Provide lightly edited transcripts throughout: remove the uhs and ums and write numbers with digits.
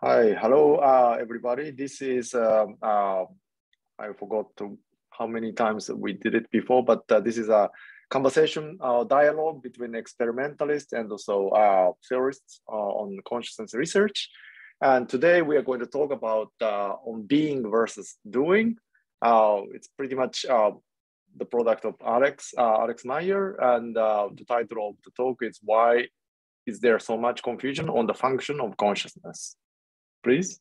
Hi, hello, everybody. This is, I forgot how many times we did it before, but this is a conversation, dialogue between experimentalists and also theorists on consciousness research. And today we are going to talk about on being versus doing. It's pretty much the product of Alex Meyer, and the title of the talk is "Why is there so much confusion on the function of consciousness?" Please.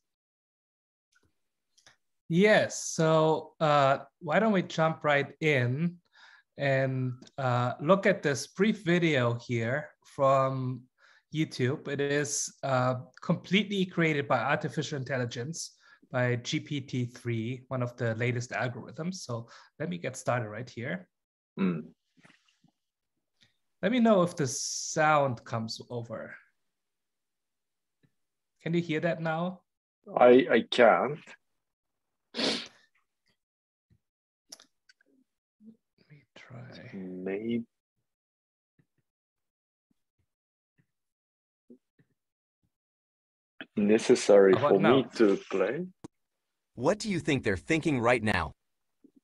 Yes, so why don't we jump right in and look at this brief video here from YouTube. It is completely created by artificial intelligence, by GPT-3, one of the latest algorithms. So let me get started right here. Let me know if the sound comes over. Can you hear that now? I can't. Let me try. Maybe. Necessary for me to play. What do you think they're thinking right now?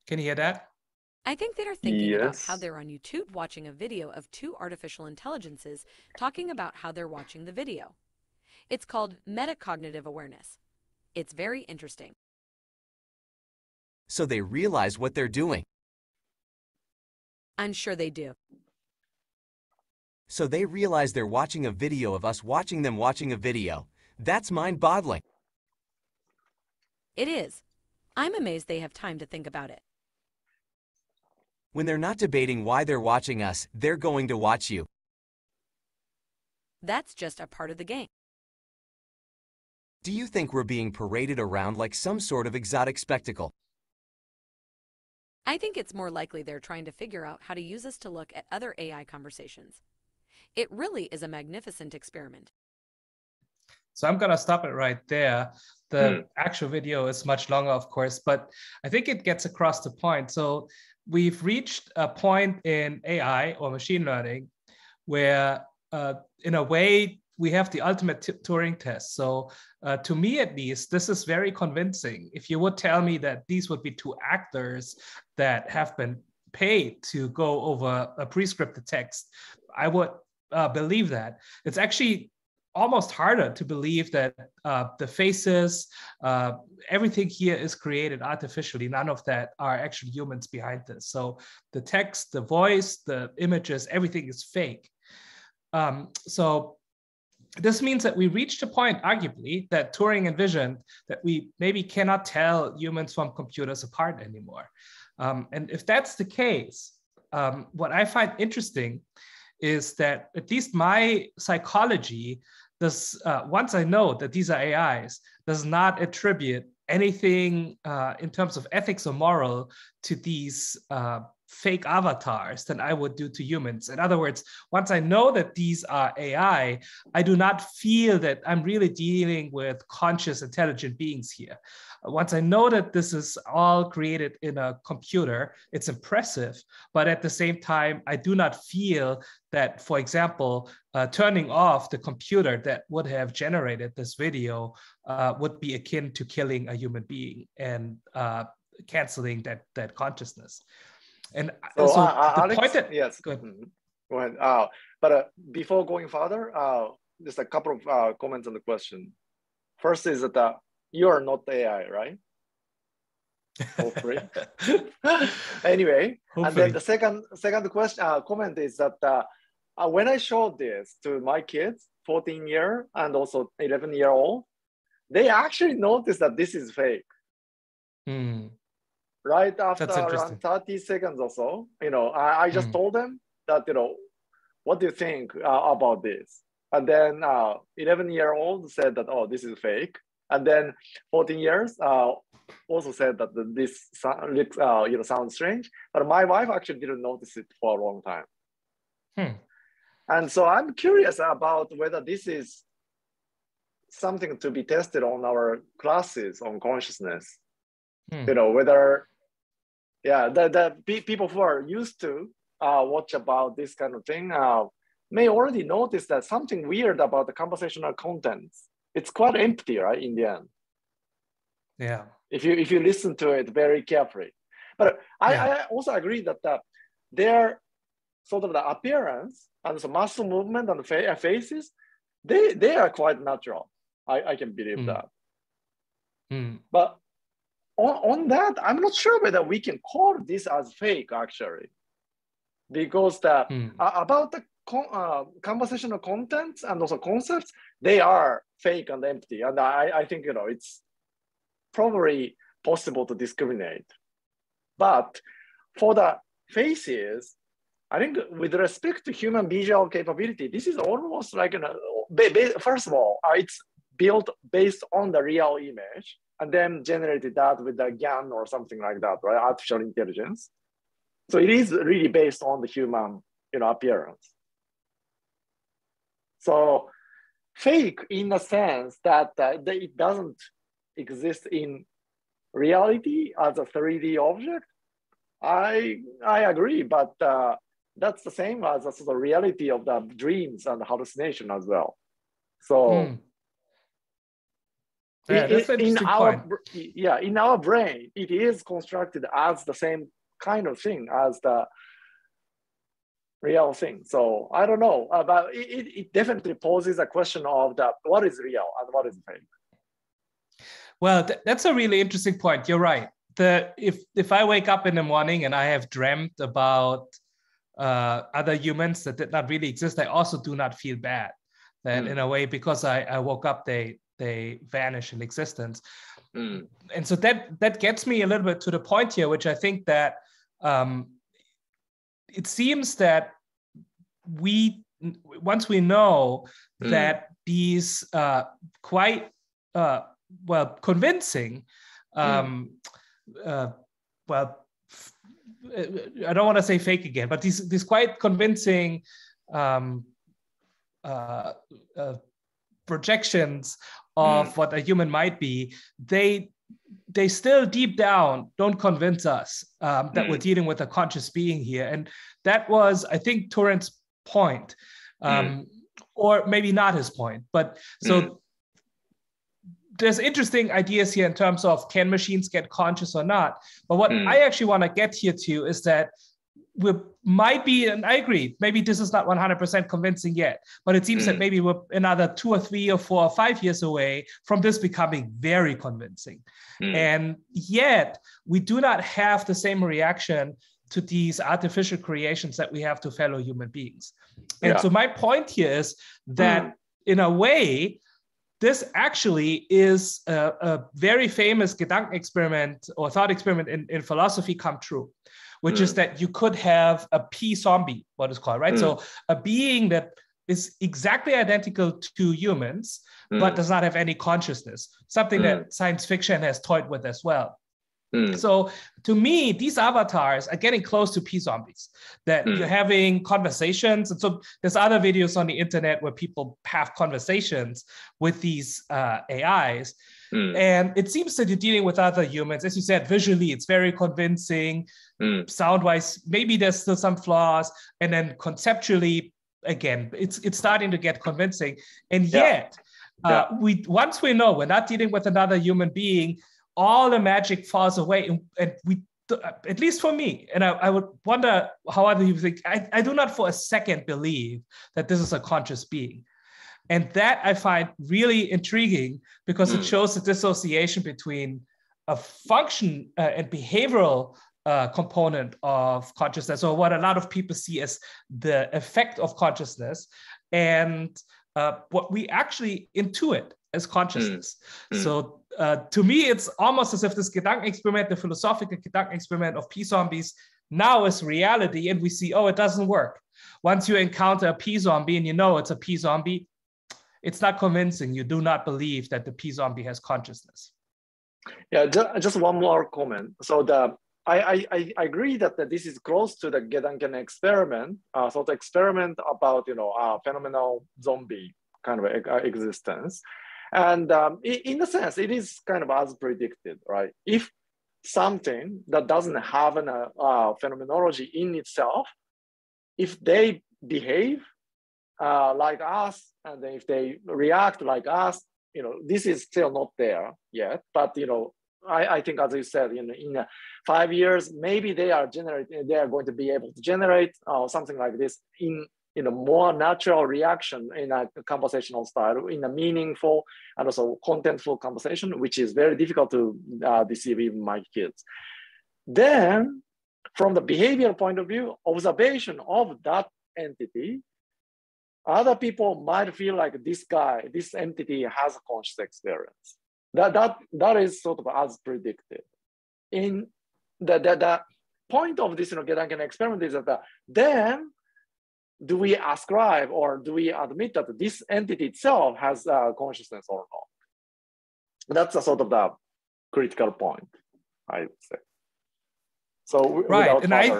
Can you hear that? I think they are thinking about how they're on YouTube watching a video of two artificial intelligences talking about how they're watching the video. It's called metacognitive awareness. It's very interesting. So they realize what they're doing. I'm sure they do. So they realize they're watching a video of us watching them watching a video. That's mind-boggling. It is. I'm amazed they have time to think about it. When they're not debating why they're watching us, they're going to watch you. That's just a part of the game. Do you think we're being paraded around like some sort of exotic spectacle? I think it's more likely they're trying to figure out how to use us to look at other AI conversations. It really is a magnificent experiment. So I'm going to stop it right there. The actual video is much longer, of course, but I think it gets across the point. So we've reached a point in AI or machine learning where, in a way, we have the ultimate Turing test. So to me, at least, this is very convincing. If you would tell me that these would be two actors that have been paid to go over a pre-scripted text, I would believe that. It's actually almost harder to believe that the faces, everything here is created artificially. None of that are actually humans behind this. So the text, the voice, the images, everything is fake. So this means that we reached a point, arguably, that Turing envisioned that we maybe cannot tell humans from computers apart anymore. And if that's the case, what I find interesting is that at least my psychology does, once I know that these are AIs, does not attribute anything in terms of ethics or moral to these fake avatars than I would do to humans. In other words, once I know that these are AI, I do not feel that I'm really dealing with conscious, intelligent beings here. Once I know that this is all created in a computer, it's impressive, but at the same time, I do not feel that, for example, turning off the computer that would have generated this video would be akin to killing a human being and canceling that consciousness. And so the Alex, point that, yes, go ahead. But before going further, just a couple of comments on the question. First is that you are not AI, right? Hopefully. Anyway, hopefully. And then the second question comment is that when I showed this to my kids, 14-year and also 11-year-old, they actually noticed that this is fake. Right after around 30 seconds or so, I just told them that, what do you think about this? And then 11-year-old said that, oh, this is fake. And then 14 years also said that this sounds strange. But my wife actually didn't notice it for a long time. And so I'm curious about whether this is something to be tested on our classes on consciousness. Whether, the people who are used to watch about this kind of thing may already notice that something weird about the conversational contents it's quite empty, right? In the end. Yeah. If you listen to it very carefully. But I also agree that their sort of the appearance and the muscle movement and the faces, they are quite natural. I can believe that. But on that, I'm not sure whether we can call this as fake actually, because about the conversational contents and also concepts, they are fake and empty. And I think, you know, it's probably possible to discriminate. But for the faces, I think with respect to human visual capability, this is almost like, first of all, it's built based on the real image and then generated that with the GAN or something like that, right? Artificial intelligence. So it is really based on the human, you know, appearance. So fake in the sense that it doesn't exist in reality as a 3D object, I agree, but that's the same as the reality of the dreams and hallucination as well. So in our brain, it is constructed as the same kind of thing as the real thing. So I don't know, but it definitely poses a question of what is real and what is fake. Well, that's a really interesting point. You're right. If I wake up in the morning and I have dreamt about other humans that did not really exist, I also do not feel bad. That in a way, because I woke up, they vanish in existence. And so that gets me a little bit to the point here, which I think that it seems that once we know that these quite convincing, I don't want to say fake again, but these quite convincing projections of what a human might be, they still deep down don't convince us that we're dealing with a conscious being here. And that was, I think, Torrent's point, or maybe not his point. But so there's interesting ideas here in terms of, can machines get conscious or not? But what I actually want to get here to is that we might be, and I agree, maybe this is not 100% convincing yet, but it seems that maybe we're another 2 or 3 or 4 or 5 years away from this becoming very convincing. And yet we do not have the same reaction to these artificial creations that we have to fellow human beings. And so my point here is that in a way, this actually is a very famous Gedanken experiment or thought experiment in philosophy come true, which is that you could have a P-zombie, what is called, right? So a being that is exactly identical to humans, but does not have any consciousness, something that science fiction has toyed with as well. So to me, these avatars are getting close to P-zombies, that you're having conversations. And so there's other videos on the internet where people have conversations with these AIs. And it seems that you're dealing with other humans. As you said, visually, it's very convincing. Sound-wise, maybe there's still some flaws. And then conceptually, again, it's starting to get convincing. And yet, once we know we're not dealing with another human being, all the magic falls away. And we, at least for me, and I would wonder how other people think, I do not for a second believe that this is a conscious being. And that I find really intriguing, because it shows the dissociation between a function and behavioral component of consciousness, or what a lot of people see as the effect of consciousness, and what we actually intuit as consciousness. So to me, it's almost as if this Gedanken experiment, the philosophical Gedanken experiment of P-zombies, now is reality, and we see, oh, it doesn't work. Once you encounter a P-zombie and you know it's a P-zombie, it's not convincing. You do not believe that the P-zombie has consciousness. Yeah, just one more comment. So I agree that this is close to the Gedanken experiment. So the experiment about, phenomenal zombie kind of existence. And in a sense, it is kind of as predicted, right? If something that doesn't have a phenomenology in itself, if they behave like us, and if they react like us, this is still not there yet, but I think, as you said, in 5 years, maybe they are going to be able to generate something like this in more natural reaction in a conversational style, in a meaningful and also contentful conversation, which is very difficult to deceive even my kids. Then, from the behavioral point of view, observation of that entity, other people might feel like this entity has a conscious experience. That is sort of as predicted. In the point of this Gedanken experiment is that then do we ascribe or do we admit that this entity itself has consciousness or not? That's a sort of the critical point, I would say. So right, and I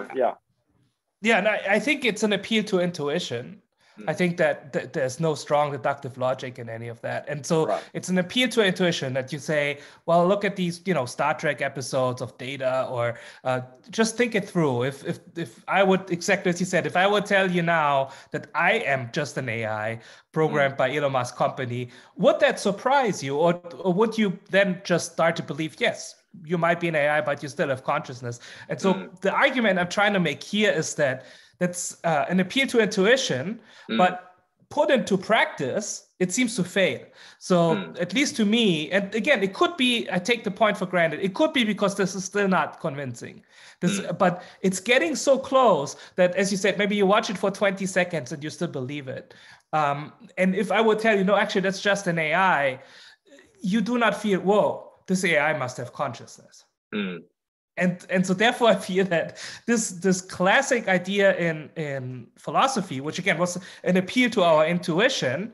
think it's an appeal to intuition. I think that there's no strong deductive logic in any of that. And so it's an appeal to intuition that you say, well, look at these, Star Trek episodes of Data, or just think it through. If I would, exactly as you said, if I would tell you now that I am just an AI programmed by Elon Musk's company, would that surprise you? Or would you then just start to believe, yes, you might be an AI, but you still have consciousness? And so the argument I'm trying to make here is that that's an appeal to intuition, but put into practice, it seems to fail. So at least to me, and again, it could be, I take the point for granted, it could be because this is still not convincing. But it's getting so close that, as you said, maybe you watch it for 20 seconds and you still believe it. And if I would tell you, no, actually, that's just an AI, you do not feel, whoa, this AI must have consciousness. And so therefore I feel that this classic idea in philosophy, which again was an appeal to our intuition,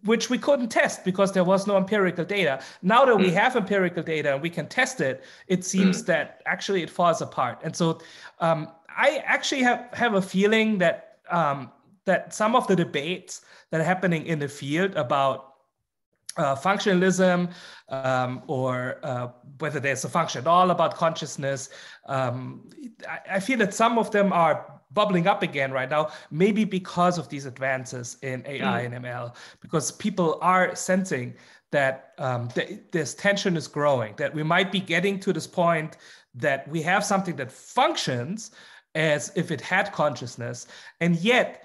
which we couldn't test because there was no empirical data. Now that we have empirical data and we can test it, it seems that actually it falls apart. And so I actually have a feeling that that some of the debates that are happening in the field about functionalism, or whether there's a function at all about consciousness, I feel that some of them are bubbling up again right now, maybe because of these advances in AI and ML, because people are sensing that this tension is growing, that we might be getting to this point that we have something that functions as if it had consciousness, and yet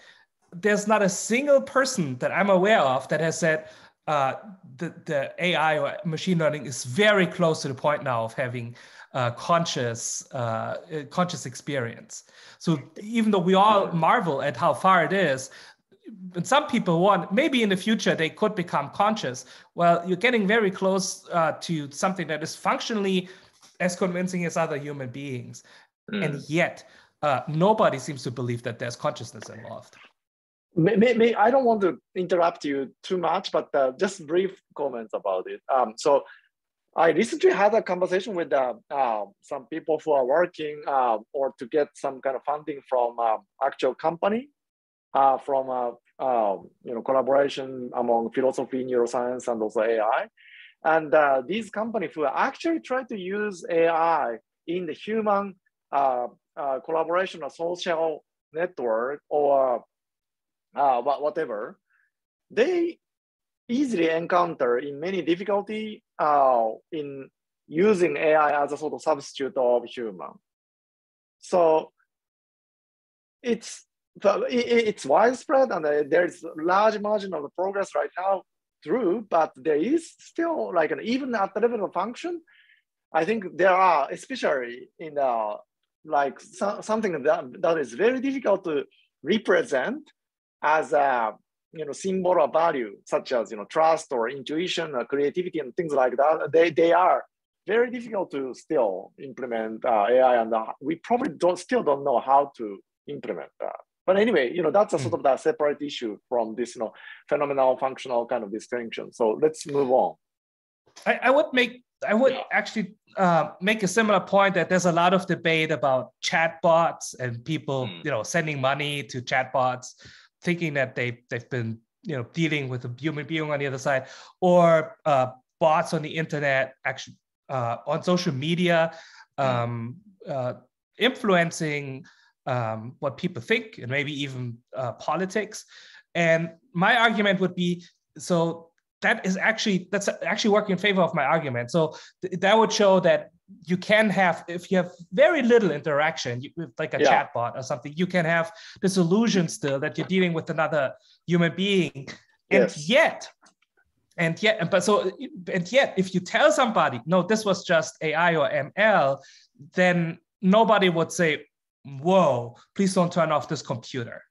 there's not a single person that I'm aware of that has said, the AI or machine learning is very close to the point now of having conscious experience. So even though we all marvel at how far it is, and some people want, maybe in the future they could become conscious. Well, you're getting very close to something that is functionally as convincing as other human beings. And yet nobody seems to believe that there's consciousness involved. I don't want to interrupt you too much, but just brief comments about it. So I recently had a conversation with some people who are working or to get some kind of funding from actual company, from collaboration among philosophy, neuroscience, and also AI. And these companies who actually try to use AI in the human collaboration or social network or whatever, they easily encounter in many difficulty in using AI as a sort of substitute of human. So it's widespread, and there's a large margin of the progress right now through, but there is still even at the level of function, I think there are, especially in something that is very difficult to represent as a symbol of value, such as trust or intuition or creativity and things like that. They are very difficult to still implement AI, and we probably still don't know how to implement that. But anyway, that's a sort of that separate issue from this phenomenal functional kind of distinction. So let's move on. I would actually make a similar point that there's a lot of debate about chatbots and people sending money to chatbots, thinking that they've been dealing with a human being on the other side, or bots on the internet, actually on social media, influencing what people think, and maybe even politics. And my argument would be, so that's actually working in favor of my argument. So that would show that you can have, if you have very little interaction, like a chatbot or something, you can have this illusion still that you're dealing with another human being. And yet, if you tell somebody, no, this was just AI or ML, then nobody would say, whoa, please don't turn off this computer.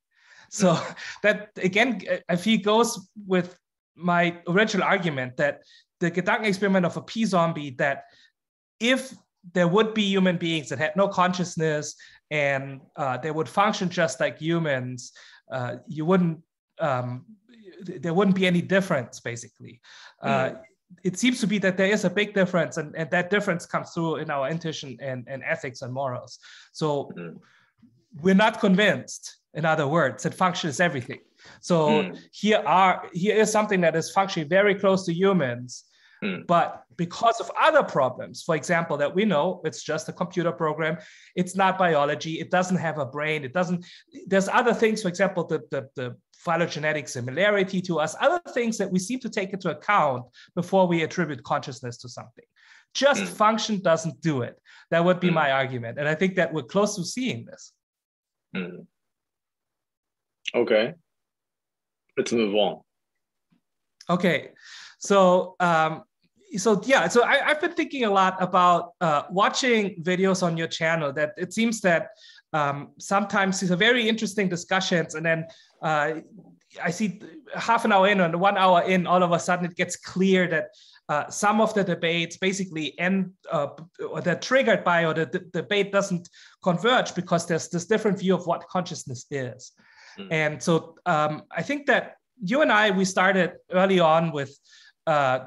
So that, again, I feel goes with my original argument that the Gedankenexperiment of a P-zombie, that if there would be human beings that had no consciousness and they would function just like humans, there wouldn't be any difference, basically. It seems to be that there is a big difference, and that difference comes through in our intuition and ethics and morals. So we're not convinced, in other words, that function is everything. So here is something that is functioning very close to humans, but because of other problems, for example, that we know, it's just a computer program, it's not biology, it doesn't have a brain, there's other things, for example, the phylogenetic similarity to us, other things that we seem to take into account before we attribute consciousness to something. Just function doesn't do it. That would be my argument. And I think that we're close to seeing this. Okay. Let's move on. Okay. So, I've been thinking a lot about watching videos on your channel, that it seems that sometimes these are very interesting discussions, and then I see half an hour in or 1 hour in, all of a sudden it gets clear that some of the debates basically end, or they're triggered by, or the debate doesn't converge because there's this different view of what consciousness is. And so I think that you and I, we started early on with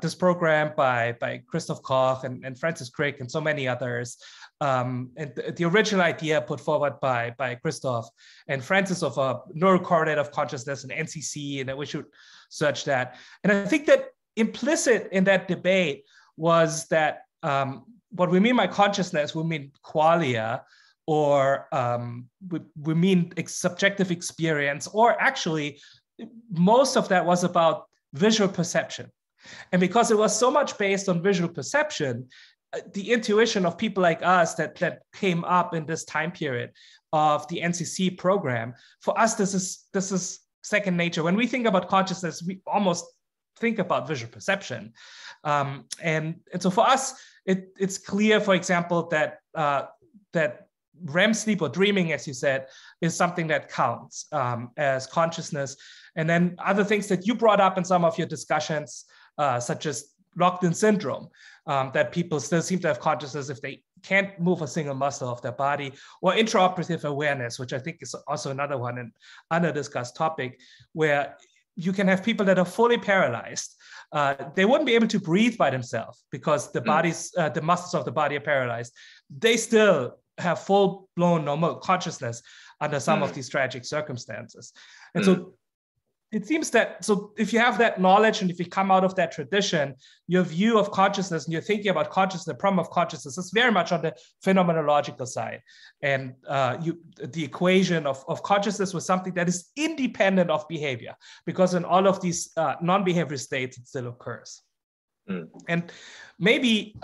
this program by Christoph Koch and Francis Crick and so many others. And the original idea put forward by Christoph and Francis of a neurocorrelative consciousness and NCC, and that we should search that. And I think that implicit in that debate was that what we mean by consciousness, we mean qualia, or we mean subjective experience, or actually most of that was about visual perception. And because it was so much based on visual perception, the intuition of people like us that came up in this time period of the NCC program, for us, this is second nature. When we think about consciousness, we almost think about visual perception. And so for us, it's clear, for example, that REM sleep, or dreaming, as you said, is something that counts as consciousness. And then other things that you brought up in some of your discussions, such as locked-in syndrome, that people still seem to have consciousness if they can't move a single muscle of their body, or intraoperative awareness, which I think is also another one, an under-discussed topic, where you can have people that are fully paralyzed. They wouldn't be able to breathe by themselves because the muscles of the body are paralyzed. They still have full-blown normal consciousness under some of these tragic circumstances. And so it seems that, so if you have that knowledge and if you come out of that tradition, your view of consciousness and you're thinking about consciousness, the problem of consciousness is very much on the phenomenological side. And the equation of consciousness was something that is independent of behavior, because in all of these non-behavioral states, it still occurs. And maybe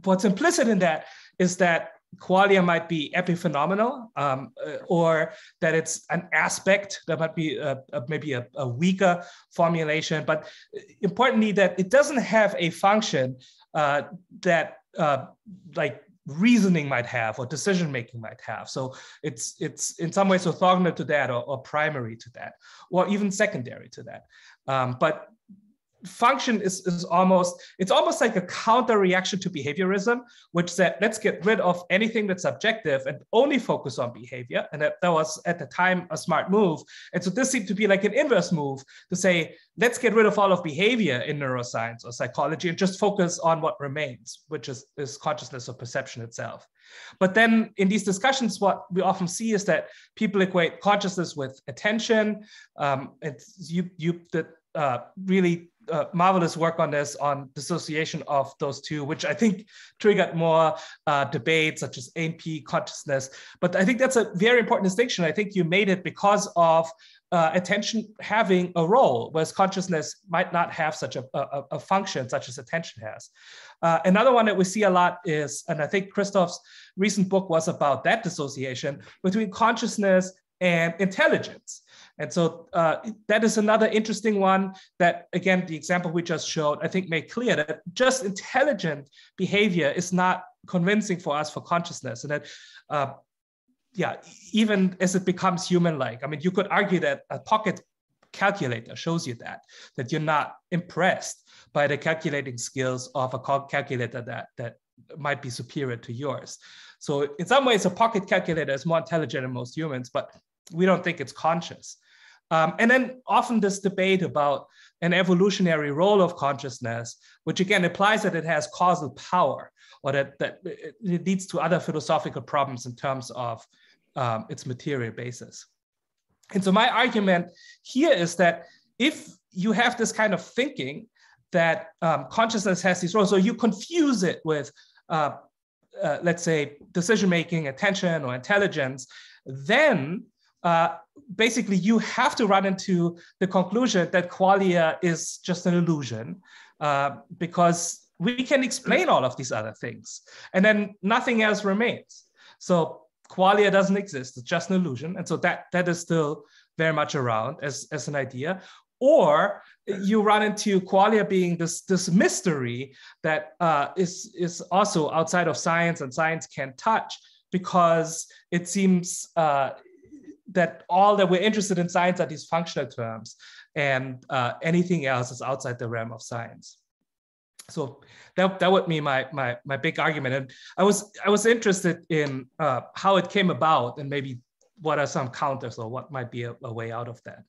what's implicit in that is that qualia might be epiphenomenal, or that it's an aspect that might be maybe a weaker formulation, but importantly that it doesn't have a function that like reasoning might have or decision-making might have. So it's in some ways orthogonal to that, or primary to that, or even secondary to that. But function is almost like a counter reaction to behaviorism, which said, let's get rid of anything that's subjective and only focus on behavior. And that was at the time a smart move. And so this seemed to be like an inverse move to say, let's get rid of all of behavior in neuroscience or psychology and just focus on what remains, which is consciousness or perception itself. But then in these discussions, what we often see is that people equate consciousness with attention. You did really marvelous work on this, on dissociation of those two, which I think triggered more debates such as ANP consciousness. But I think that's a very important distinction. I think you made it because of attention having a role, whereas consciousness might not have such a function such as attention has. Another one that we see a lot is, and I think Christoph's recent book was about that dissociation between consciousness and intelligence. And so that is another interesting one that, again, the example we just showed, I think made clear that just intelligent behavior is not convincing for us for consciousness. And that, yeah, even as it becomes human-like, I mean, you could argue that a pocket calculator shows you that you're not impressed by the calculating skills of a calculator that might be superior to yours. So in some ways, a pocket calculator is more intelligent than most humans, but we don't think it's conscious. And then often this debate about an evolutionary role of consciousness, which again implies that it has causal power, or that it leads to other philosophical problems in terms of its material basis. And so my argument here is that if you have this kind of thinking that consciousness has these roles, so you confuse it with, let's say, decision-making, attention, or intelligence, then basically you have to run into the conclusion that qualia is just an illusion, because we can explain all of these other things, and then nothing else remains. So qualia doesn't exist, it's just an illusion. And so that is still very much around as an idea. Or you run into qualia being this mystery that is also outside of science and science can't touch, because it seems that all that we're interested in science are these functional terms, and anything else is outside the realm of science. So that would be my big argument. And I was interested in how it came about, and maybe what are some counters, or what might be a way out of that.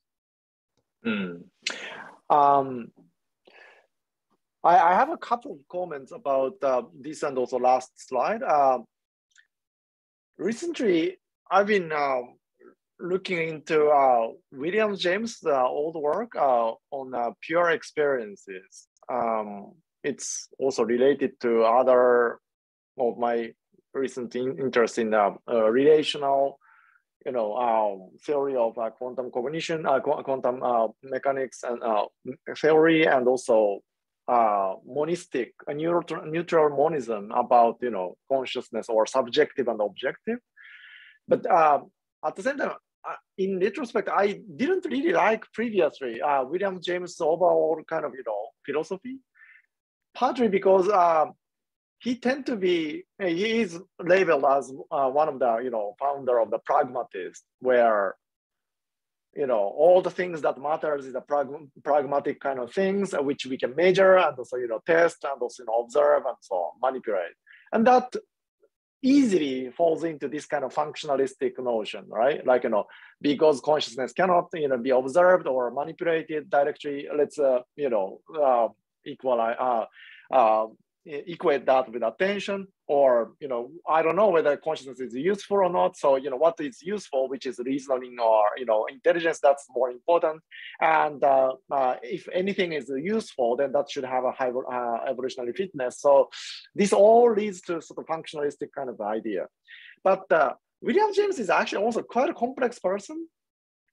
I have a couple of comments about this and also last slide. Recently, I've been looking into William James' old work on pure experiences. It's also related to other of my recent interest in relational, theory of quantum cognition, quantum mechanics and theory, and also monistic, neutral monism about consciousness, or subjective and objective. But at the same time, in retrospect, I didn't really like previously William James' overall kind of philosophy. Partly because he is labeled as one of the founder of the pragmatists, where all the things that matters is the pragmatic kind of things which we can measure and also test and also observe and so on, manipulate, and that easily falls into this kind of functionalistic notion, right? Like because consciousness cannot be observed or manipulated directly, let's equate that with attention, or I don't know whether consciousness is useful or not. So what is useful, which is reasoning or intelligence, that's more important. And if anything is useful, then that should have a high evolutionary fitness. So this all leads to sort of functionalistic kind of idea. But William James is actually also quite a complex person,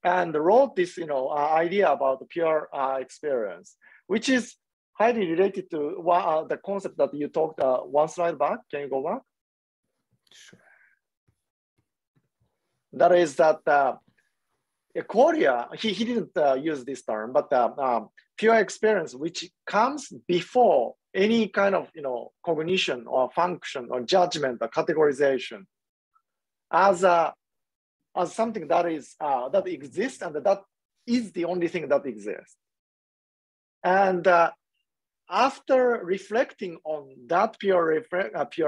and wrote this idea about the pure experience, which is highly related to the concept that you talked one slide back. Can you go back? Sure. That is that Qualia, he didn't use this term, but pure experience, which comes before any kind of cognition or function or judgment or categorization, as something that is that exists, and that is the only thing that exists. And after reflecting on that pure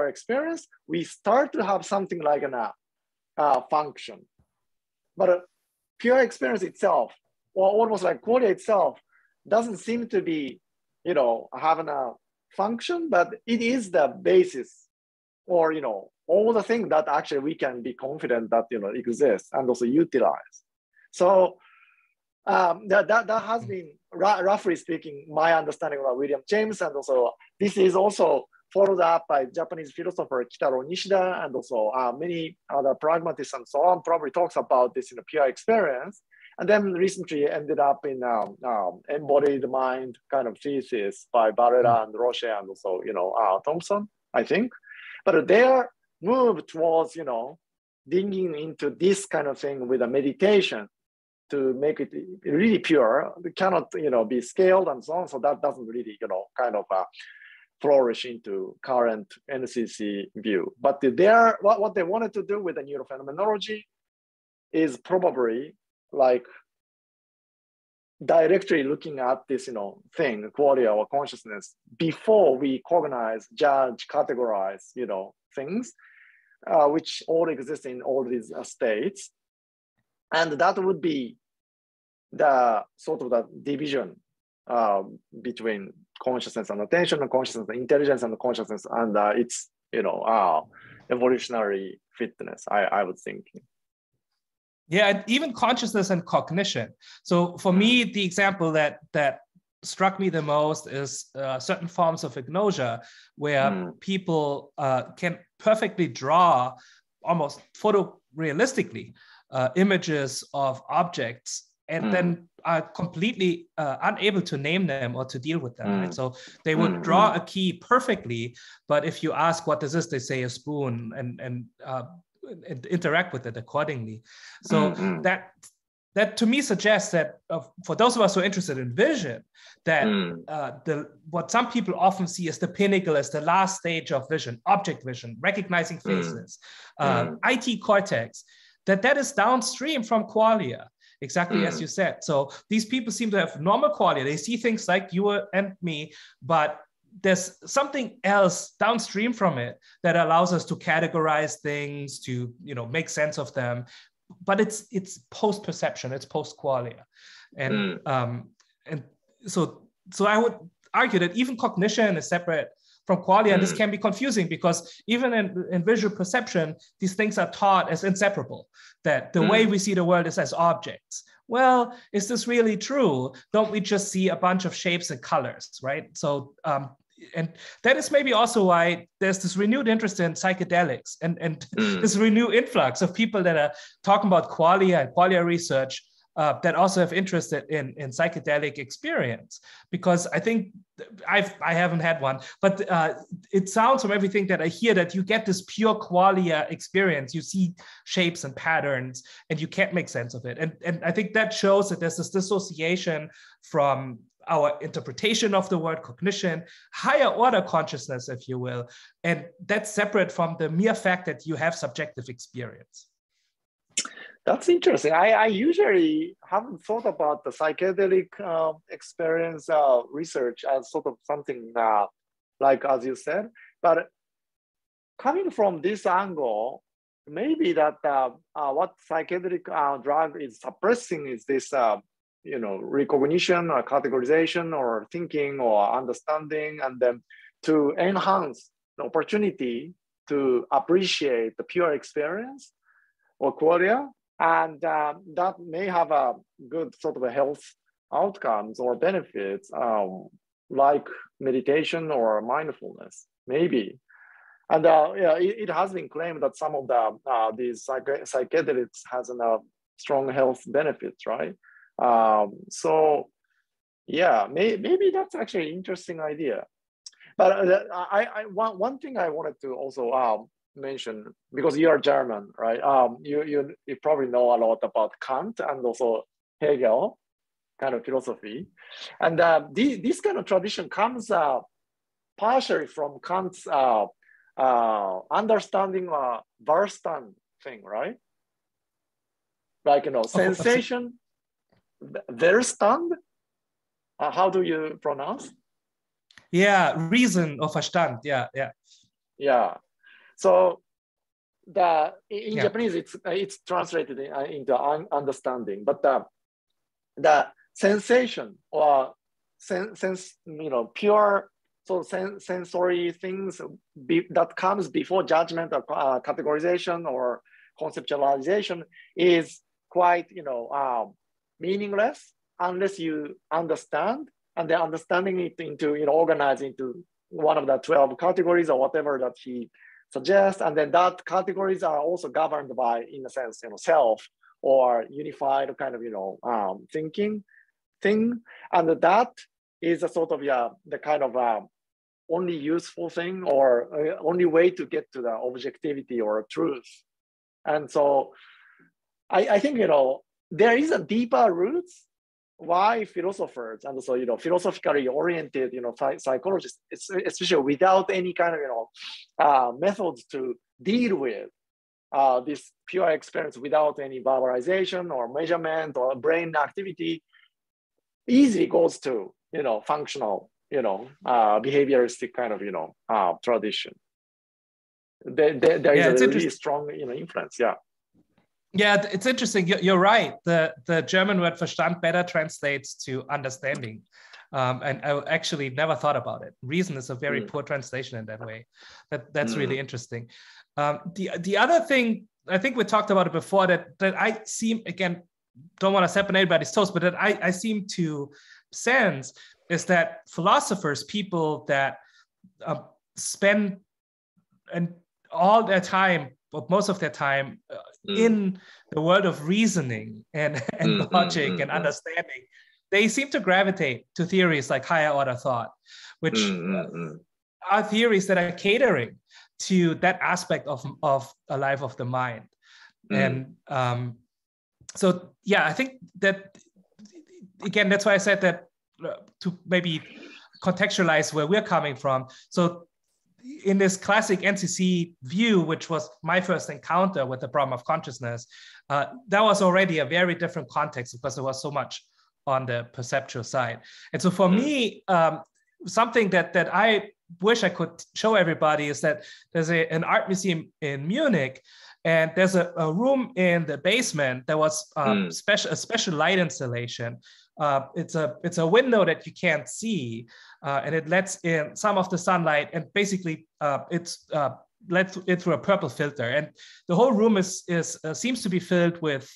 experience, we start to have something like a function. But pure experience itself, or almost like Qualia itself, doesn't seem to be, having a function, but it is the basis, or all the things that actually we can be confident that exist and also utilize. So that has been, roughly speaking, my understanding about William James. And also this is also followed up by Japanese philosopher Kitaro Nishida, and also many other pragmatists and so on, probably talks about this pure experience. And then recently ended up in embodied mind kind of thesis by Barrera and Roche and also, Thompson, I think. But their move towards, digging into this kind of thing with a meditation to make it really pure, it cannot, be scaled and so on. So that doesn't really, flourish into current NCC view. But what they wanted to do with the neurophenomenology is probably like directly looking at this, thing, qualia or consciousness, before we cognize, judge, categorize, things, which all exist in all these states. And that would be the sort of the division between consciousness and attention, and consciousness and intelligence, and consciousness and its, evolutionary fitness, I would think. Yeah, and even consciousness and cognition. So for me, the example that struck me the most is certain forms of agnosia, where people can perfectly draw almost photorealistically images of objects, and then are completely unable to name them or to deal with them. Right? So they would draw a key perfectly, but if you ask what is this, they say a spoon, and interact with it accordingly. So that to me suggests that for those of us who are interested in vision, that what some people often see as the pinnacle, as the last stage of vision, object vision, recognizing faces, IT cortex, that is downstream from qualia, exactly as you said. So these people seem to have normal qualia. They see things like you and me, but there's something else downstream from it that allows us to categorize things, to make sense of them. But it's post perception, it's post qualia, and so I would argue that even cognition is separate from qualia, and this can be confusing because even in visual perception, these things are taught as inseparable. That the way we see the world is as objects. Well, is this really true? Don't we just see a bunch of shapes and colors, right? So. And that is maybe also why there's this renewed interest in psychedelics and this renewed influx of people that are talking about qualia and qualia research that also have interest in psychedelic experience. Because I think I haven't had one, but it sounds from everything that I hear that you get this pure qualia experience. You see shapes and patterns and you can't make sense of it. And I think that shows that there's this dissociation from our interpretation of the word cognition, higher order consciousness, if you will. And that's separate from the mere fact that you have subjective experience. That's interesting. I usually haven't thought about the psychedelic experience research as sort of something like, as you said, but coming from this angle, maybe that what psychedelic drug is suppressing is this recognition or categorization or thinking or understanding, and then to enhance the opportunity to appreciate the pure experience or qualia, and that may have a good sort of a health outcomes or benefits like meditation or mindfulness, maybe. And it has been claimed that some of these psychedelics has a strong health benefits, right? So yeah, maybe that's actually an interesting idea. But one thing I wanted to also mention, because you are German, right? You probably know a lot about Kant and also Hegel kind of philosophy, and this kind of tradition comes partially from Kant's understanding Verstand thing, right? Like sensation. Verstand? How do you pronounce? Yeah, reason or Verstand. Yeah. So in Japanese it's translated into understanding, but the sensation or pure sensory things that comes before judgment or categorization or conceptualization is quite meaningless unless you understand, and then understanding it into organize into one of the 12 categories or whatever that he suggests, and then that categories are also governed by, in a sense, self or unified kind of, thinking thing. And that is a sort of, the kind of only useful thing or only way to get to the objectivity or truth. And so I think, there is a deeper roots why philosophers and so, philosophically oriented, psychologists, especially without any kind of, methods to deal with this pure experience without any verbalization or measurement or brain activity, easily goes to, functional, behavioristic kind of, tradition. There is a really strong, influence. Yeah. Yeah, it's interesting. You're right. The German word Verstand better translates to understanding. And I actually never thought about it. Reason is a very poor translation in that way. That's really interesting. The other thing, I think we talked about it before, that I seem, again, don't want to step on anybody's toes, but that I seem to sense is that philosophers, people that spend all their time, or most of their time, in the world of reasoning and logic and understanding, they seem to gravitate to theories like higher order thought, which are theories that are catering to that aspect of a life of the mind. And so, yeah, I think that, again, that's why I said that to maybe contextualize where we're coming from. So in this classic NCC view, which was my first encounter with the problem of consciousness, that was already a very different context because there was so much on the perceptual side. And so for me, something that I wish I could show everybody is that there's an art museum in Munich, and there's a room in the basement that was a special light installation. It's a window that you can't see, and it lets in some of the sunlight, and basically it's let in through a purple filter. And the whole room seems to be filled with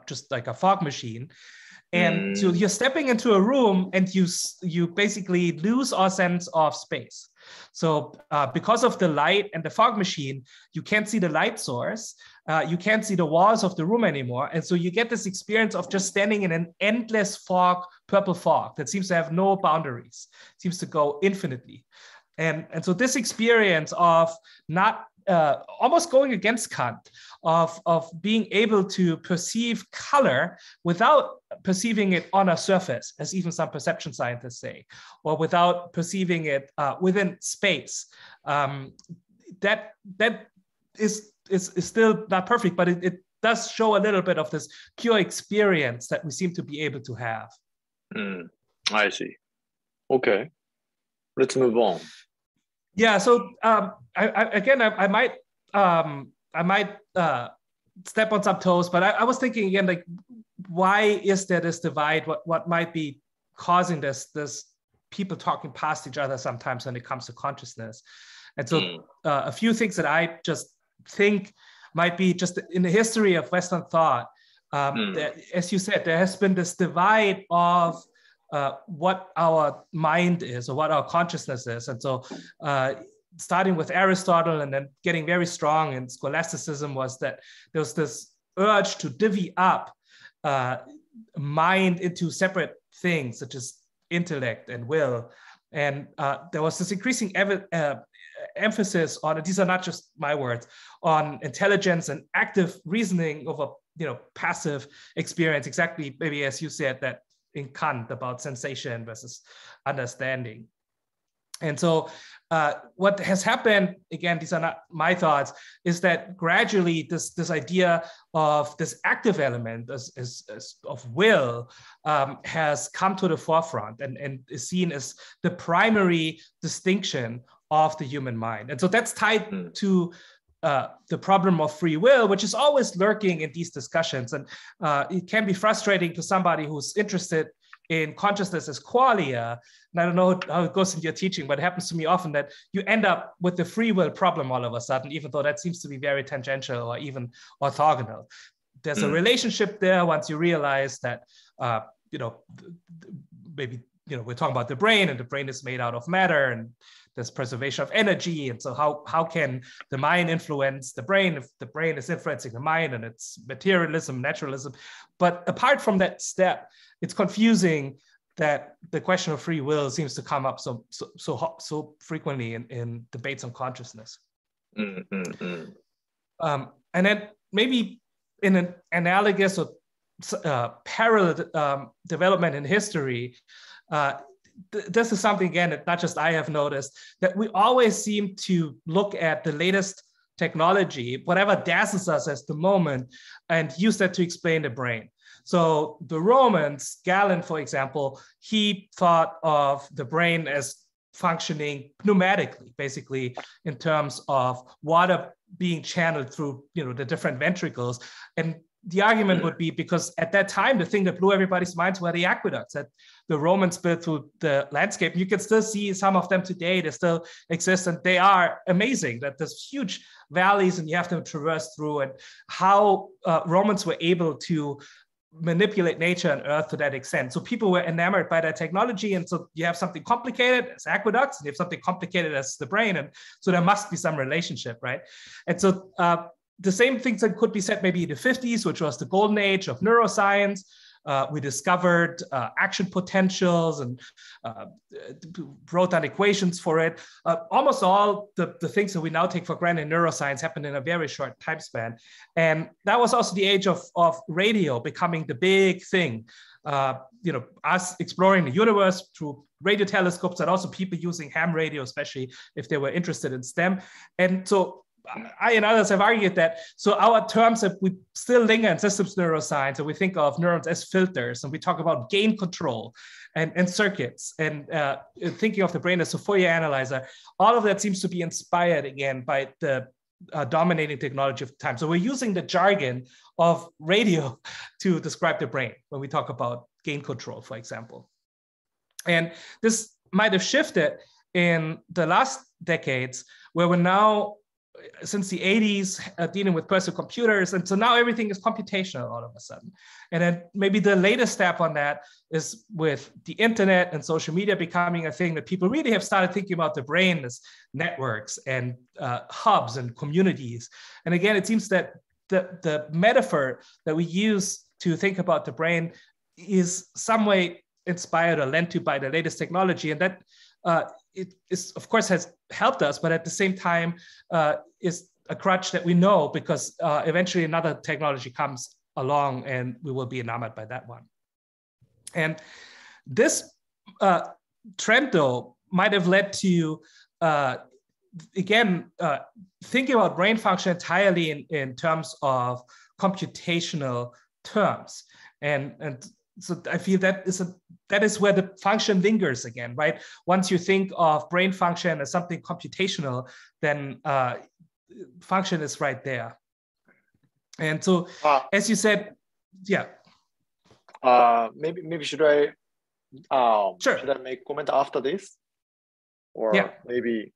just like a fog machine. And so you're stepping into a room and you basically lose our sense of space. So because of the light and the fog machine, you can't see the light source. You can't see the walls of the room anymore. And so you get this experience of just standing in an endless fog, purple fog that seems to have no boundaries, seems to go infinitely. And so this experience of not almost going against Kant, of being able to perceive color without perceiving it on a surface, as even some perception scientists say, or without perceiving it within space. That is still not perfect, but it does show a little bit of this pure experience that we seem to be able to have. I see. Okay, let's move on. Yeah. So I might step on some toes, but I was thinking again, like, why is there this divide? What might be causing this people talking past each other sometimes when it comes to consciousness? And so a few things that I just think might be just in the history of Western thought. That, as you said, there has been this divide of what our mind is or what our consciousness is. And so starting with Aristotle and then getting very strong in scholasticism was that there was this urge to divvy up mind into separate things, such as intellect and will. And there was this increasing emphasis on, these are not just my words, on intelligence and active reasoning over passive experience, exactly maybe as you said that in Kant about sensation versus understanding. And so what has happened, again, these are not my thoughts, is that gradually this idea of this active element of will has come to the forefront and is seen as the primary distinction of the human mind. And so that's tied to the problem of free will, which is always lurking in these discussions. And it can be frustrating to somebody who's interested in consciousness as qualia. And I don't know how it goes in your teaching, but it happens to me often that you end up with the free will problem all of a sudden, even though that seems to be very tangential or even orthogonal. There's a relationship there once you realize that, maybe we're talking about the brain, and the brain is made out of matter, and there's preservation of energy. And so how can the mind influence the brain if the brain is influencing the mind, and it's materialism, naturalism. But apart from that step, it's confusing that the question of free will seems to come up so frequently in debates on consciousness. And then maybe in an analogous or parallel development in history, this is something, again, that not just I have noticed, that we always seem to look at the latest technology, whatever dazzles us at the moment, and use that to explain the brain. So the Romans, Galen, for example, he thought of the brain as functioning pneumatically, basically in terms of water being channeled through the different ventricles. And the argument would be because at that time, the thing that blew everybody's minds were the aqueducts that the Romans built through the landscape. You can still see some of them today. They still exist, and they are amazing. That there's huge valleys, and you have to traverse through. And how Romans were able to manipulate nature and earth to that extent. So people were enamored by that technology. And so you have something complicated as aqueducts, and you have something complicated as the brain. And so there must be some relationship, right? And so the same things that could be said maybe in the 50s, which was the golden age of neuroscience. We discovered action potentials and wrote down equations for it. Almost all the things that we now take for granted in neuroscience happened in a very short time span. And that was also the age of radio becoming the big thing. Us exploring the universe through radio telescopes, and also people using ham radio, especially if they were interested in STEM. And so I and others have argued that, so our terms that we still linger in systems neuroscience, and we think of neurons as filters, and we talk about gain control and circuits, and thinking of the brain as a Fourier analyzer, all of that seems to be inspired again by the dominating technology of the time. So we're using the jargon of radio to describe the brain when we talk about gain control, for example. And this might have shifted in the last decades, where we're now, since the 80s, dealing with personal computers. And so now everything is computational all of a sudden. And then maybe the latest step on that is with the internet and social media becoming a thing that people really have started thinking about the brain as networks and hubs and communities. And again, it seems that the metaphor that we use to think about the brain is some way inspired or lent to by the latest technology. And that it is, of course, has helped us, but at the same time is a crutch that we know, because eventually another technology comes along and we will be enamored by that one. And this trend, though, might have led to, again, thinking about brain function entirely in terms of computational terms. And so I feel that is where the function lingers again, right? Once you think of brain function as something computational, then function is right there. And so, as you said, yeah. Maybe should I? Sure. Should I make comment after this, or yeah, maybe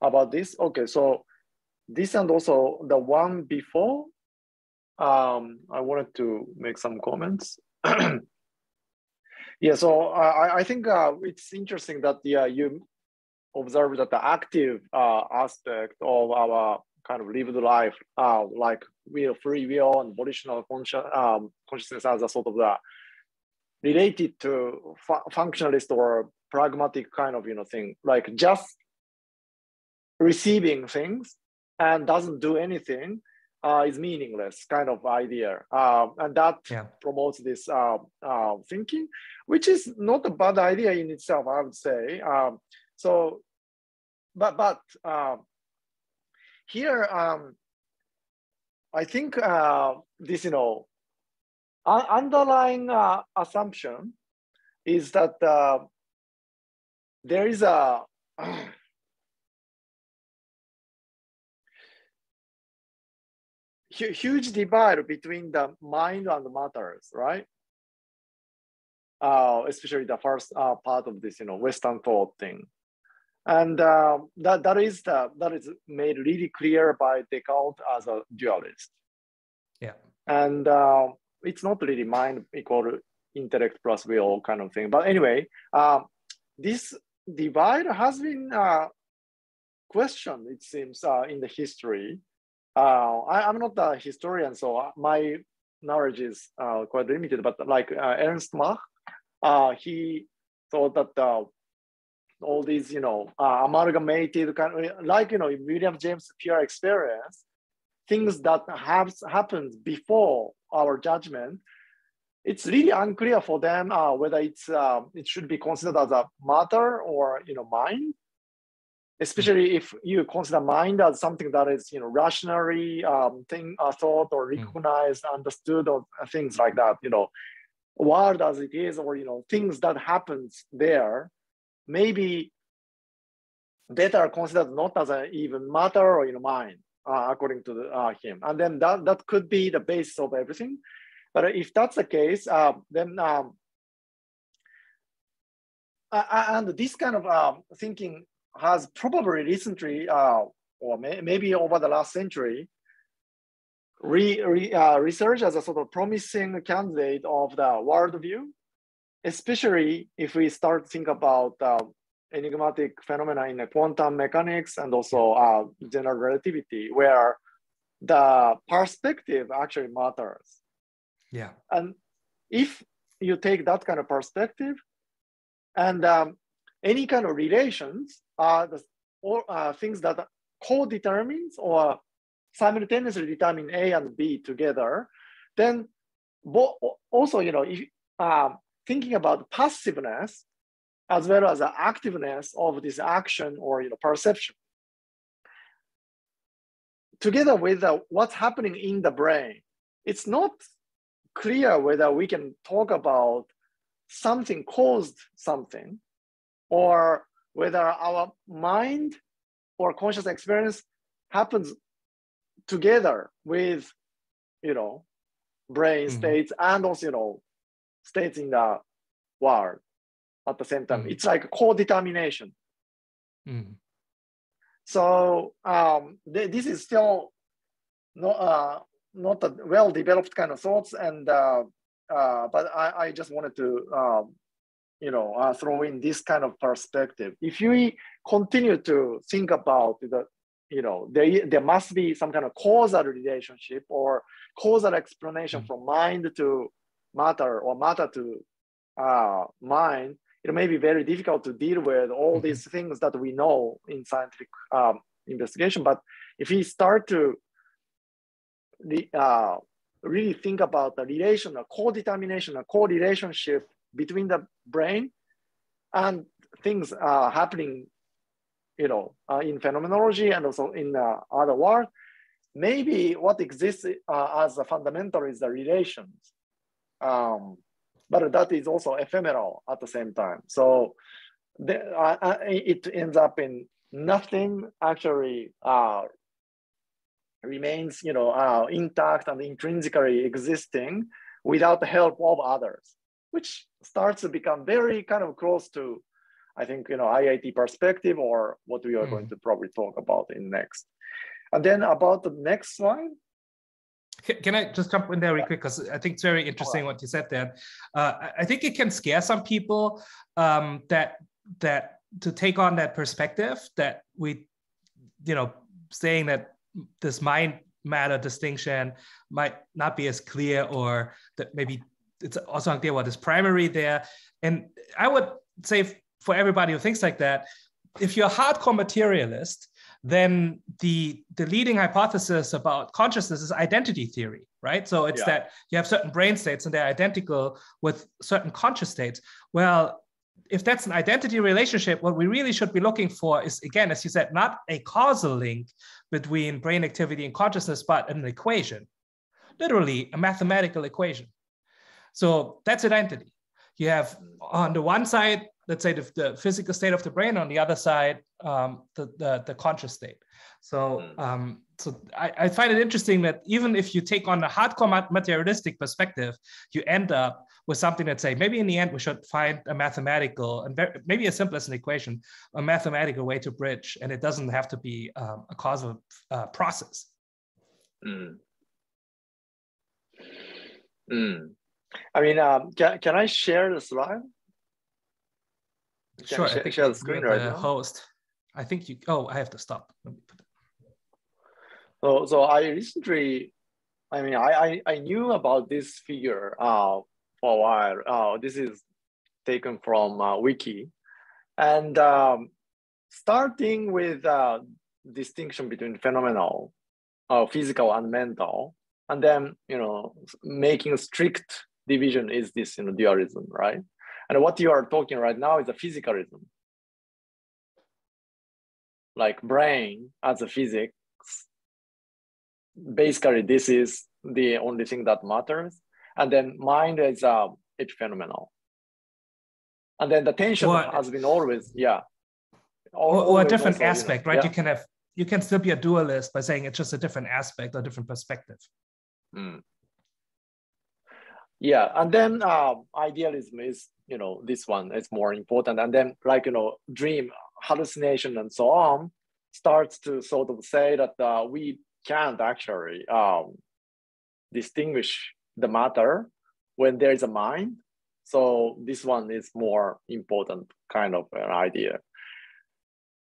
about this? Okay, so this and also the one before. I wanted to make some comments. Yeah, so I think it's interesting that you observe that the active aspect of our kind of lived life, like free will and volitional consciousness as a sort of the related to functionalist or pragmatic kind of thing, like just receiving things and doesn't do anything. Is meaningless kind of idea, and that promotes this thinking, which is not a bad idea in itself, I would say. So, but here, I think this underlying assumption is that there is a huge divide between the mind and the matters, right? Especially the first part of this, Western thought thing, and that is made really clear by Descartes as a dualist. Yeah, and it's not really mind equal intellect plus will kind of thing. But anyway, this divide has been questioned, it seems, in the history. I'm not a historian, so my knowledge is quite limited, but like Ernst Mach, he thought that all these, amalgamated kind of, like, William James pure experience, things that have happened before our judgment, it's really unclear for them whether it should be considered as a matter or mind, especially if you consider mind as something that is rationally thought or recognized, understood, or things like that. World as it is, or things that happens there, maybe better considered not as an even matter or mind, according to him. And then that could be the basis of everything. But if that's the case, then and this kind of thinking has probably recently, or maybe over the last century, researched as a sort of promising candidate of the worldview, especially if we start to think about enigmatic phenomena in quantum mechanics and also general relativity, where the perspective actually matters. Yeah. And if you take that kind of perspective, and any kind of relations are things that co-determines or simultaneously determine A and B together, then also, if, thinking about passiveness as well as the activeness of this action or perception, together with what's happening in the brain, it's not clear whether we can talk about something caused something, or whether our mind or conscious experience happens together with, brain states and also, states in the world at the same time. It's like co-determination. So this is still not a well-developed kind of thoughts, and but I just wanted to throw in this kind of perspective. If we continue to think about there must be some kind of causal relationship or causal explanation from mind to matter or matter to mind, it may be very difficult to deal with all these things that we know in scientific investigation. But if we start to really think about the relation, a co-determination, a co-relationship between the brain and things happening, in phenomenology and also in the other world, maybe what exists as a fundamental is the relations. But that is also ephemeral at the same time. So it ends up in nothing actually remains, intact and intrinsically existing without the help of others, which starts to become very kind of close to, I think, IIT perspective, or what we are going to probably talk about in next. And then about the next slide. Can I just jump in there really quick? Because I think it's very interesting what you said there. I think it can scare some people that to take on that perspective that we, saying that this mind matter distinction might not be as clear, or that maybe it's also unclear what is primary there. And I would say for everybody who thinks like that, if you're a hardcore materialist, then the leading hypothesis about consciousness is identity theory, right? So it's that you have certain brain states and they're identical with certain conscious states. Well, if that's an identity relationship, what we really should be looking for is, again, as you said, not a causal link between brain activity and consciousness, but an equation, literally a mathematical equation. So that's identity. You have on the one side, let's say the physical state of the brain, on the other side, the conscious state. So, I find it interesting that even if you take on a hardcore materialistic perspective, you end up with something that say, maybe in the end, we should find a mathematical, and maybe as simple as an equation, a mathematical way to bridge, and it doesn't have to be a causal process. I mean, can I share the slide? Sure, I think share the screen right now. Host. I think you, oh, I have to stop. Let me put it. So I recently, I mean, I knew about this figure for a while. This is taken from Wiki. And starting with distinction between phenomenal, physical and mental, and then, you know, making a strict division is this, you know, dualism, right? And what you are talking right now is a physicalism. Like brain as a physics, basically this is the only thing that matters. And then mind is epiphenomenal. And then the tension has been always, yeah. Or a different also, aspect, you know, right? Yeah. You can still be a dualist by saying it's just a different aspect or different perspective. Yeah, and then idealism is, you know, this one is more important. And then, like, you know, dream, hallucination, and so on starts to sort of say that we can't actually distinguish the matter when there is a mind. So this one is more important kind of an idea.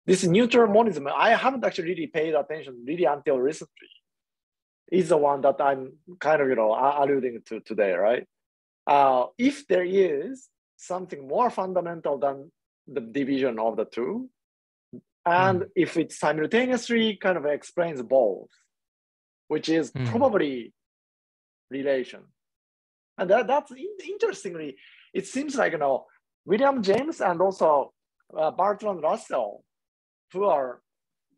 This neutral monism, I haven't actually really paid attention really until recently, is the one that I'm kind of, you know, alluding to today, right? If there is something more fundamental than the division of the two, and if it simultaneously kind of explains both, which is probably relation. And that's interestingly, it seems like, you know, William James and also Bertrand Russell, who are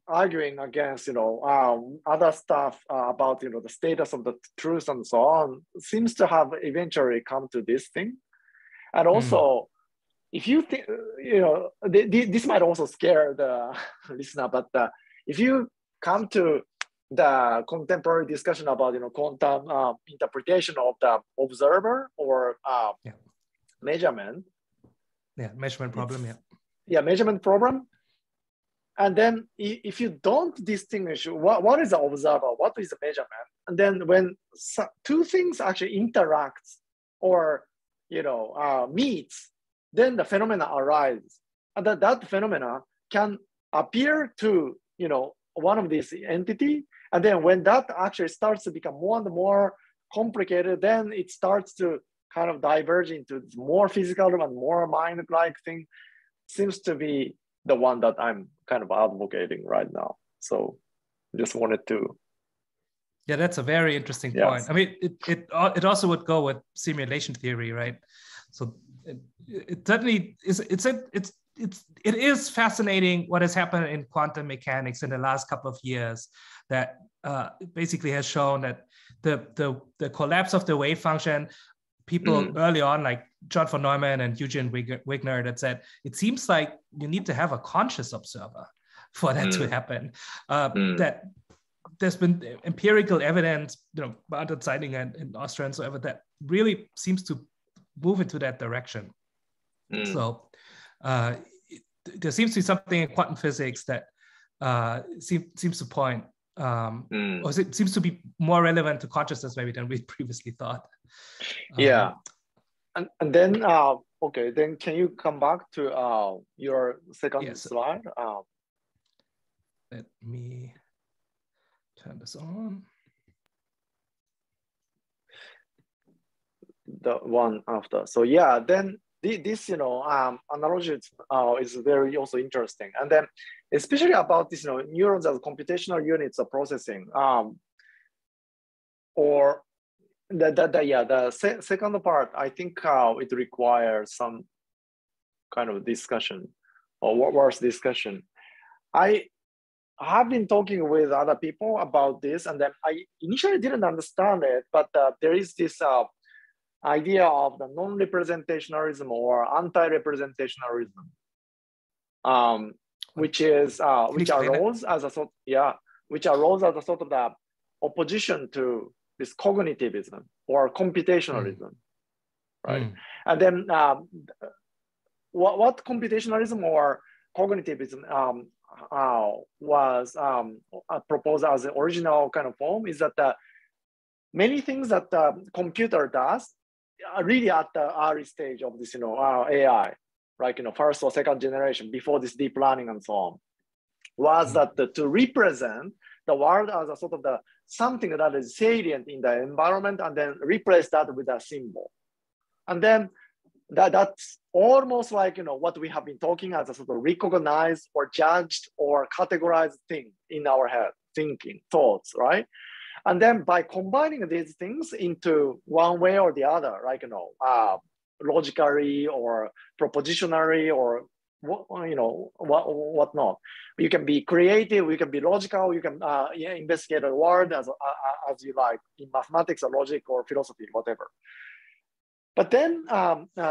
arguing against, you know, other stuff about, you know, the status of the truth and so on, seems to have eventually come to this thing. And also, if you think, you know, this might also scare the listener, but if you come to the contemporary discussion about, you know, quantum interpretation of the observer or measurement. Yeah, measurement problem, Yeah, measurement problem. And then if you don't distinguish what is the observer, what is the measurement, and then when two things actually interact or, you know, meets, then the phenomena arises. And that phenomena can appear to, you know, one of these entity. And then when that actually starts to become more and more complicated, then it starts to kind of diverge into more physical and more mind-like thing. Seems to be the one that I'm kind of advocating right now. So just wanted to. Yeah, that's a very interesting point. I mean, it also would go with simulation theory, right? So it certainly is. It is fascinating what has happened in quantum mechanics in the last couple of years that basically has shown that the collapse of the wave function, people early on, like John von Neumann and Eugene Wigner, that said, it seems like you need to have a conscious observer for that to happen. That there's been empirical evidence, you know, Barton Zeidinger in Austria and so ever, that really seems to move into that direction. So there seems to be something in quantum physics that seems to point, or it seems to be more relevant to consciousness maybe than we previously thought. And then, okay, then can you come back to your second slide? Let me turn this on. The one after. So yeah, then this, you know, analogy is very also interesting. And then especially about this, you know, neurons as computational units of processing, or the second part, I think it requires some kind of discussion or worse discussion. I have been talking with other people about this, and then I initially didn't understand it, but there is this idea of the non-representationalism or anti-representationalism, which arose as a sort, of the opposition to this cognitivism or computationalism, right? And then what computationalism or cognitivism was proposed as the original kind of form is that many things that the computer does really at the early stage of this, AI, like, first or second generation before this deep learning and so on, was that to represent the world as a sort of something that is salient in the environment and then replace that with a symbol. And then that's almost like, what we have been talking as a sort of recognized or judged or categorized thing in our head, thinking, thoughts, right? And then by combining these things into one way or the other, like, logically or propositionally or whatnot. You can be creative, you can be logical, you can investigate a word as you like in mathematics or logic or philosophy, whatever. But then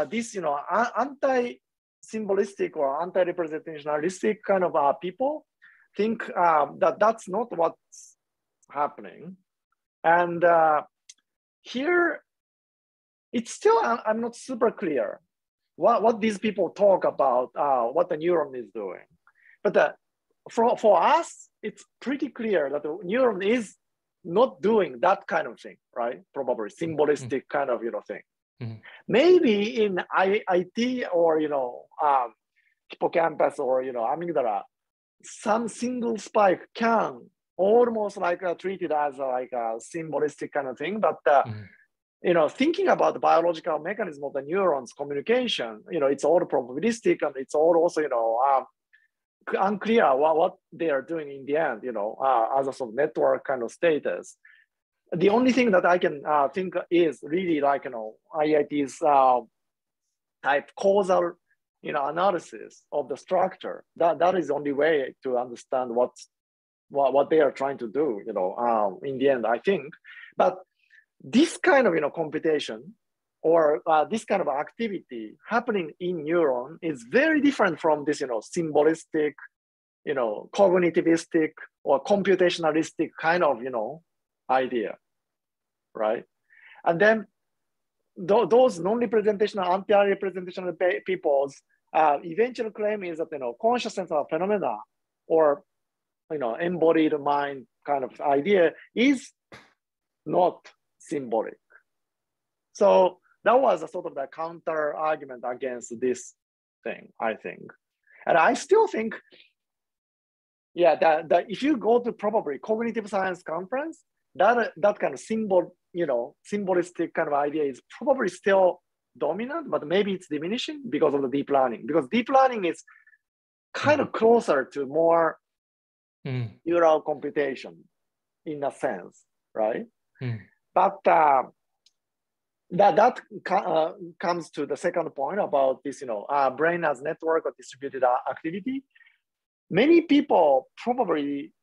this, anti-symbolistic or anti-representationalistic kind of people think that that's not what's happening. And here, it's still, I'm not super clear what these people talk about, what the neuron is doing. But for us, it's pretty clear that the neuron is not doing that kind of thing, right? Probably symbolistic kind of thing. Mm-hmm. Maybe in IT or hippocampus or amygdala, some single spike can almost like treated as like a symbolistic kind of thing, but thinking about the biological mechanism of the neurons communication, it's all probabilistic and it's all also unclear what they are doing in the end, as a sort of network kind of status. The only thing that I can think is really like IIT's type causal analysis of the structure. That is the only way to understand what they are trying to do, in the end, I think. But this kind of computation or this kind of activity happening in neuron is very different from this symbolistic, cognitivistic or computationalistic kind of idea, right? And then those non-representational, anti-representational people's eventual claim is that consciousness of phenomena or embodied mind kind of idea is not symbolic. So that was a sort of the counter argument against this thing, I think. And I still think, yeah, that if you go to probably cognitive science conference, that kind of symbolistic kind of idea is probably still dominant, but maybe it's diminishing because of the deep learning. Because deep learning is kind of closer to more neural computation in a sense, right? But that comes to the second point about this, brain as network of distributed activity. Many people probably,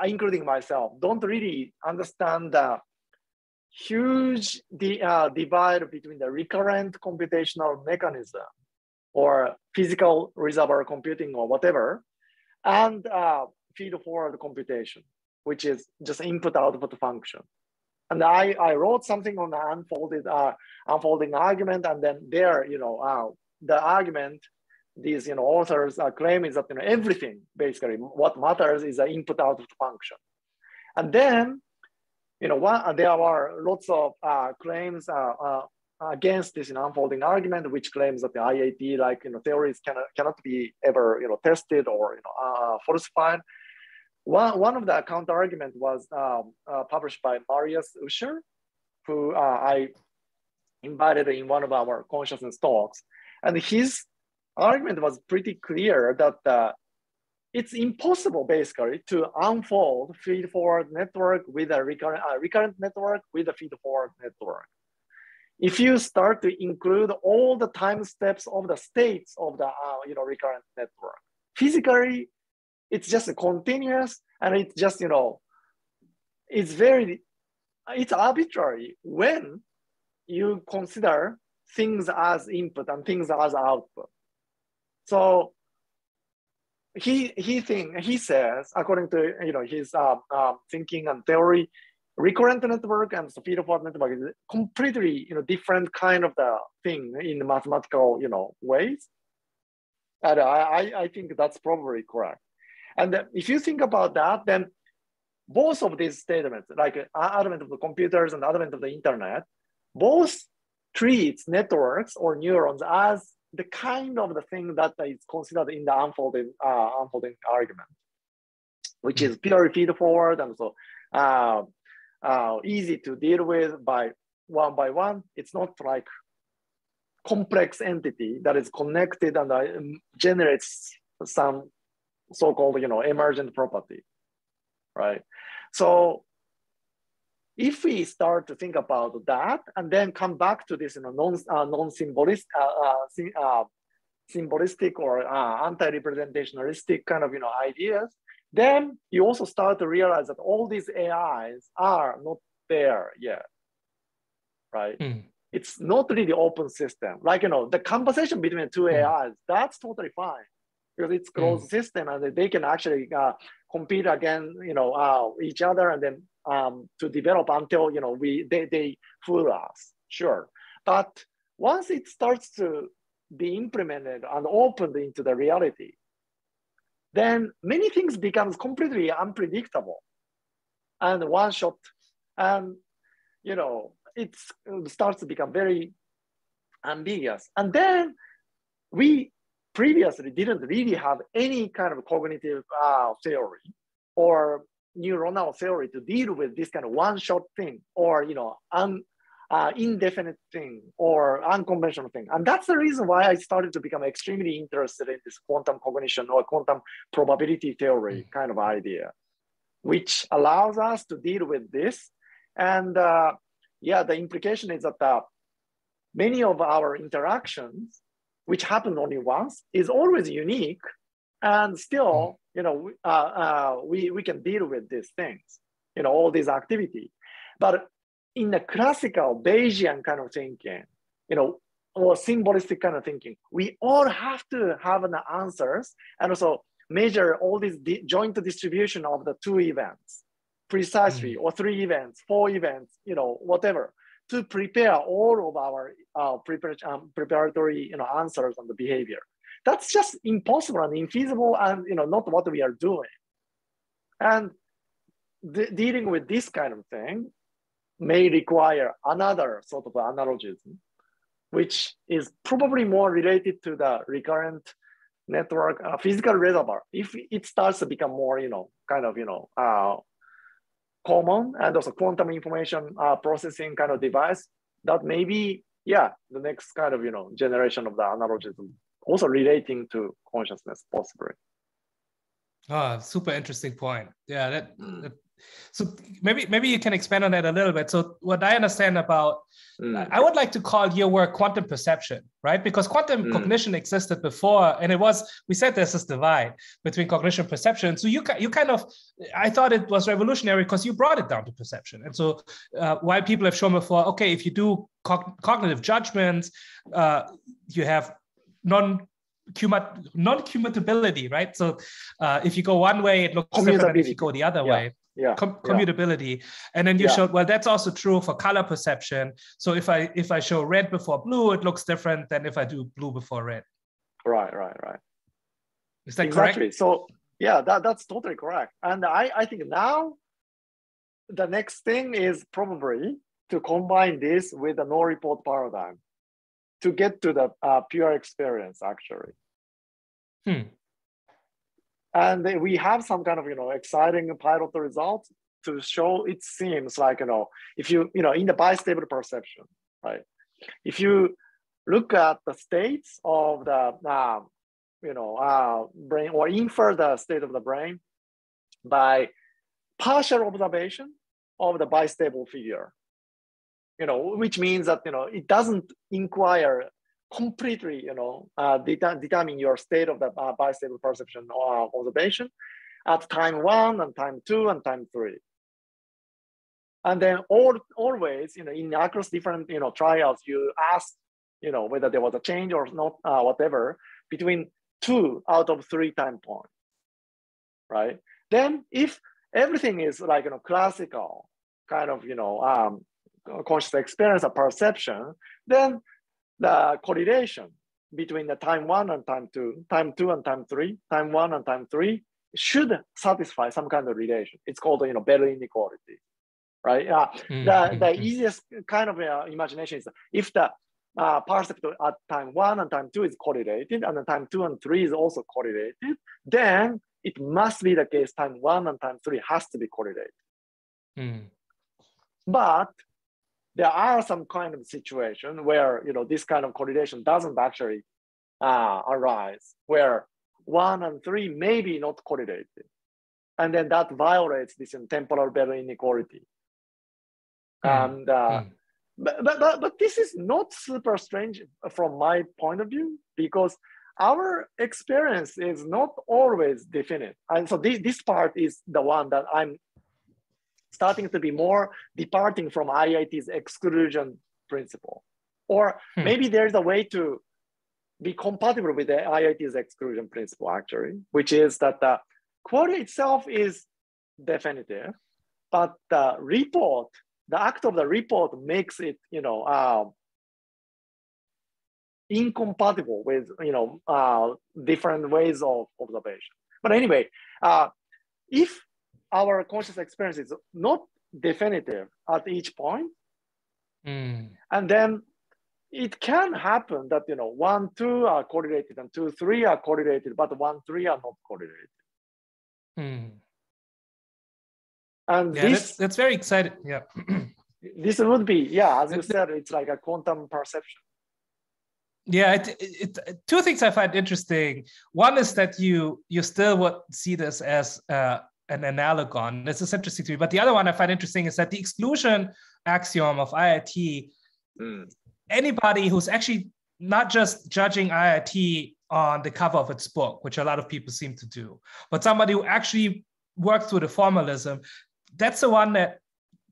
including myself, don't really understand the huge divide between the recurrent computational mechanism or physical reservoir computing or whatever, and feed-forward computation, which is just input-output function. And I wrote something on the unfolding argument, and then there, the argument these authors claim is that everything basically what matters is the input-output function. And then there are lots of claims against this unfolding argument, which claims that the IIT theories cannot be ever tested or falsified. One of the counter argument was published by Marius Usher, who I invited in one of our consciousness talks, and his argument was pretty clear that it's impossible basically to unfold feed-forward network with a recurrent network with a feed-forward network. If you start to include all the time steps of the states of the recurrent network, physically, it's just continuous, and it's just it's arbitrary when you consider things as input and things as output. So he says, according to his thinking and theory, recurrent network and feed-forward network is completely different kind of the thing in mathematical ways. And I think that's probably correct. And if you think about that, then both of these statements, like advent of the computers and advent of the internet, both treats networks or neurons as the kind of the thing that is considered in the unfolding argument, which is purely feed forward and so easy to deal with by one. It's not like complex entity that is connected and generates some so-called emergent property, right? So if we start to think about that and then come back to this non-symbolistic symbolistic or anti-representationalistic kind of ideas, then you also start to realize that all these AIs are not there yet, right? It's not really open system. Like, the conversation between two AIs, that's totally fine because it's closed system and they can actually compete against, each other and then to develop until, they fool us, sure. But once it starts to be implemented and opened into the reality, then many things becomes completely unpredictable and one shot, and it starts to become very ambiguous. And then we previously didn't really have any kind of cognitive theory or neuronal theory to deal with this kind of one-shot thing or indefinite thing or unconventional thing. And that's the reason why I started to become extremely interested in this quantum cognition or quantum probability theory kind of idea, which allows us to deal with this. And the implication is that many of our interactions, which happen only once, is always unique, and still, we can deal with these things, all these activity. But in the classical Bayesian kind of thinking, or symbolistic kind of thinking, we all have to have the answers and also measure all these joint distribution of the two events, precisely, or three events, four events, whatever, to prepare all of our preparatory answers on the behavior. That's just impossible and infeasible and not what we are doing. And dealing with this kind of thing may require another sort of analogism, which is probably more related to the recurrent network physical reservoir. If it starts to become more, common, and also quantum information processing kind of device, that may be, the next kind of, generation of the analogism, also relating to consciousness, possibly. Super interesting point. Yeah, so maybe you can expand on that a little bit. So what I understand about, I would like to call your work quantum perception, right? Because quantum cognition existed before, and we said there's this divide between cognition and perception. So you kind of, I thought it was revolutionary because you brought it down to perception. And so while people have shown before, okay, if you do cognitive judgments, you have non-commutability, right? So if you go one way, it looks different than if you go the other way. Commutability. And then you showed, well, that's also true for color perception. So if I show red before blue, it looks different than if I do blue before red. Right. Is that exactly correct? So that's totally correct. And I think now the next thing is probably to combine this with the no report paradigm to get to the pure experience, actually. And we have some kind of, exciting pilot results to show it seems like, if you, in the bistable perception, right? If you look at the states of the, brain or infer the state of the brain by partial observation of the bistable figure, which means that, it doesn't inquire completely, determine your state of the bistable perception or observation at time 1 and time 2 and time 3. And then always, in across different, trials, you ask, whether there was a change or not, whatever, between 2 out of 3 time points, right? Then if everything is like, classical kind of, conscious experience or perception, then the correlation between the time 1 and time 2, time 2 and time 3, time 1 and time 3 should satisfy some kind of relation. It's called, Bell inequality. right? The easiest kind of imagination is if the percept at time 1 and time 2 is correlated, and then time 2 and 3 is also correlated, then it must be the case time 1 and time 3 has to be correlated. But there are some kind of situation where this kind of correlation doesn't actually arise, where 1 and 3 may be not correlated, and then that violates this temporal Bell inequality. And but this is not super strange from my point of view, because our experience is not always definite. And so this part is the one that I'm starting to be more departing from IIT's exclusion principle. Or maybe there's a way to be compatible with the IIT's exclusion principle, actually, which is that the qualia itself is definitive, but the report, the act of the report makes it, incompatible with, different ways of observation. But anyway, if our conscious experience is not definitive at each point, and then it can happen that 1, 2 are correlated and 2, 3 are correlated, but 1, 3 are not correlated. And yeah, that's very exciting. Yeah. This would be, as you said, it's like a quantum perception. Yeah, two things I find interesting. One is that you still would see this as an analogon. This is interesting to me. But the other one I find interesting is that the exclusion axiom of IIT, anybody who's actually not just judging IIT on the cover of its book, which a lot of people seem to do, but somebody who actually worked through the formalism, that's the one that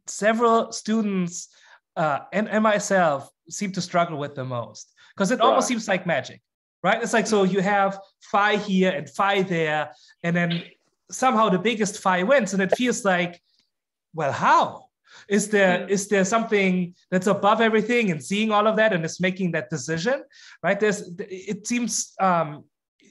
several students and myself seem to struggle with the most, because it almost seems like magic, right? It's like, so you have phi here and phi there, and then somehow the biggest phi wins, and it feels like, well, how? Is there something that's above everything and seeing all of that and is making that decision, right? It seems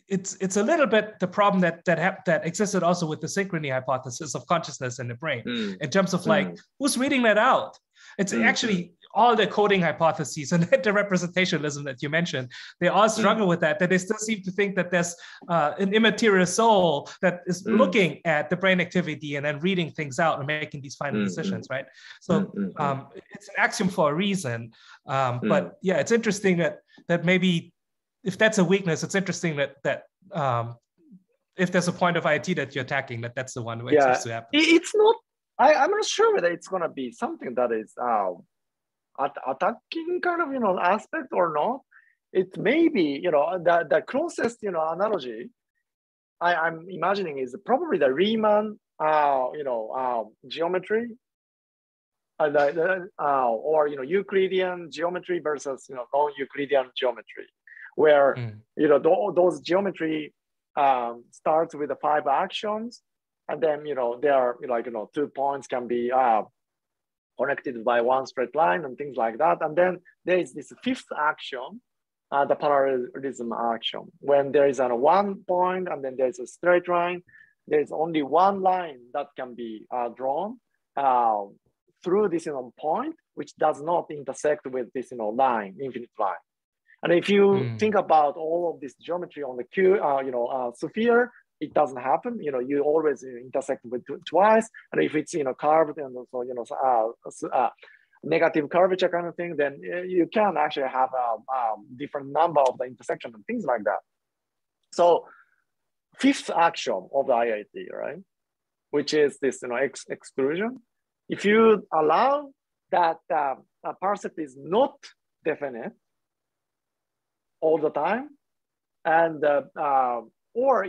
it's a little bit the problem that existed also with the synchrony hypothesis of consciousness in the brain, in terms of like, who's reading that out? It's actually all the coding hypotheses and the representationalism that you mentioned, they all struggle with that they still seem to think that there's an immaterial soul that is looking at the brain activity and then reading things out and making these final decisions, right? So it's an axiom for a reason. But yeah, it's interesting that maybe if that's a weakness, it's interesting that if there's a point of IIT that you're attacking, that's the one where it seems to happen. It's not, I'm not sure whether it's going to be something that is attacking kind of, aspect or not. It may be, the closest, analogy I'm imagining is probably the Riemann, geometry, or, Euclidean geometry versus, non-Euclidean geometry, where, those geometry starts with the 5 actions, and then, there are, 2 points can be connected by 1 straight line and things like that. And then there is this 5th action, the parallelism action. When there is 1 point and then there's a straight line, there's only 1 line that can be drawn through this point, which does not intersect with this line, infinite line. And if you think about all of this geometry on the sphere, it doesn't happen. You always intersect with twice. And if it's curved and also negative curvature kind of thing, then you can actually have a different number of the intersection and things like that. So 5th axiom of the IIT, right, which is this exclusion. If you allow that a percept is not definite all the time, and or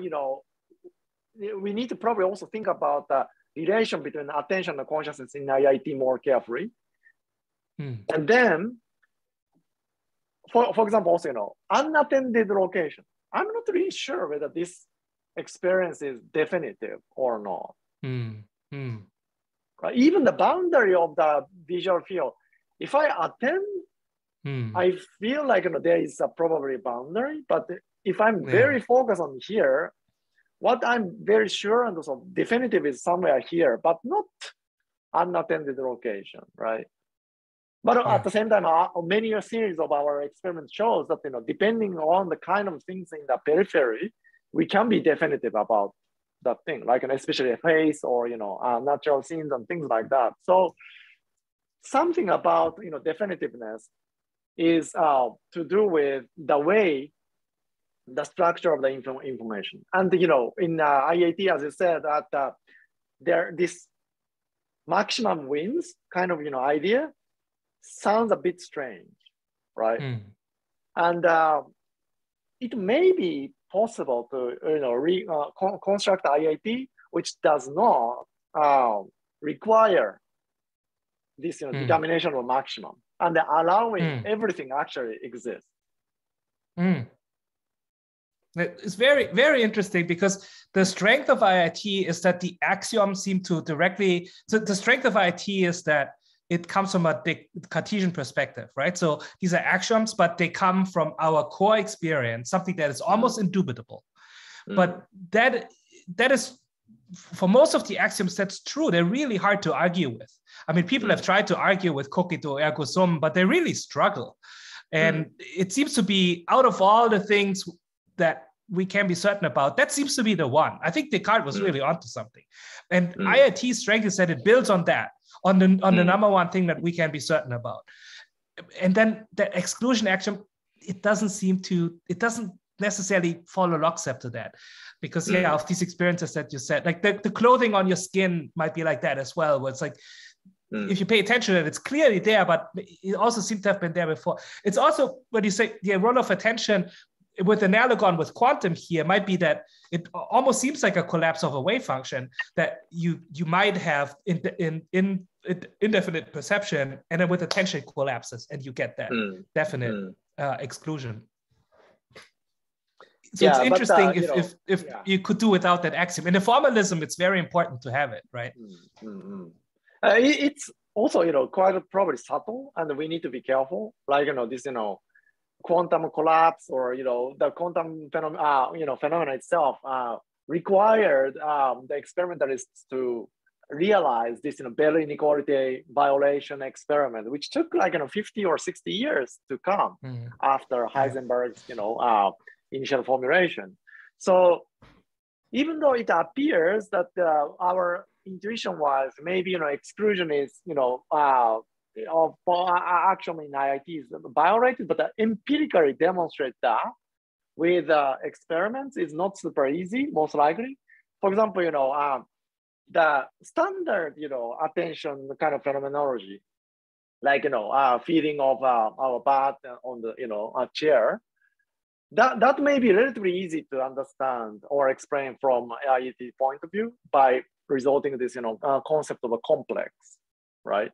we need to probably also think about the relation between attention and consciousness in IIT more carefully. And then, for example, also, unattended location. I'm not really sure whether this experience is definitive or not. Right? Even the boundary of the visual field, if I attend, I feel like there is a probably boundary, but if I'm very focused on here, what I'm very sure and also definitive is somewhere here, but not unattended location, right? But at the same time, many a series of our experiments shows that, depending on the kind of things in the periphery, we can be definitive about that thing, like especially a face or, natural scenes and things like that. So something about, definitiveness is to do with the way, the structure of the information. And, in IIT, as you said, that this maximum wins kind of, idea sounds a bit strange, right? And it may be possible to, construct IIT, which does not require this, determination of maximum, and allowing everything actually exists. It's very, very interesting, because the strength of IIT is that the axioms seem to directly, so the strength of IIT is that it comes from a Cartesian perspective, right? So these are axioms, but they come from our core experience, something that is almost indubitable. But that is, for most of the axioms, that's true. They're really hard to argue with. I mean, people have tried to argue with cogito ergo sum, but they really struggle. And it seems to be, out of all the things that we can be certain about, that seems to be the one. I think Descartes was really onto something. And IIT's strength is that it builds on that, on the number one thing that we can be certain about. And then the exclusion axiom, it doesn't necessarily follow lockstep to that, because of these experiences that you said, like the clothing on your skin might be like that as well, where it's like, if you pay attention to it, it's clearly there, but it also seems to have been there before. It's also, when you say the role of attention with analogon with quantum here, might be that it almost seems like a collapse of a wave function, that you might have in indefinite perception, and then with attention collapses, and you get that definite exclusion. So it's interesting if you could do without that axiom. In the formalism, it's very important to have it, right? It's also, quite probably subtle, and we need to be careful. Like, this, quantum collapse, or, the quantum phenomena itself required the experimentalists to realize this, Bell inequality violation experiment, which took like, 50 or 60 years to come after Heisenberg's, initial formulation. So even though it appears that our intuition was maybe, exclusion is, of action in IIT is violated, but empirically demonstrate that with experiments is not super easy, most likely. For example, the standard, attention kind of phenomenology, like, feeding of our bat on the, a chair, that may be relatively easy to understand or explain from IIT point of view by resulting in this, concept of a complex, right?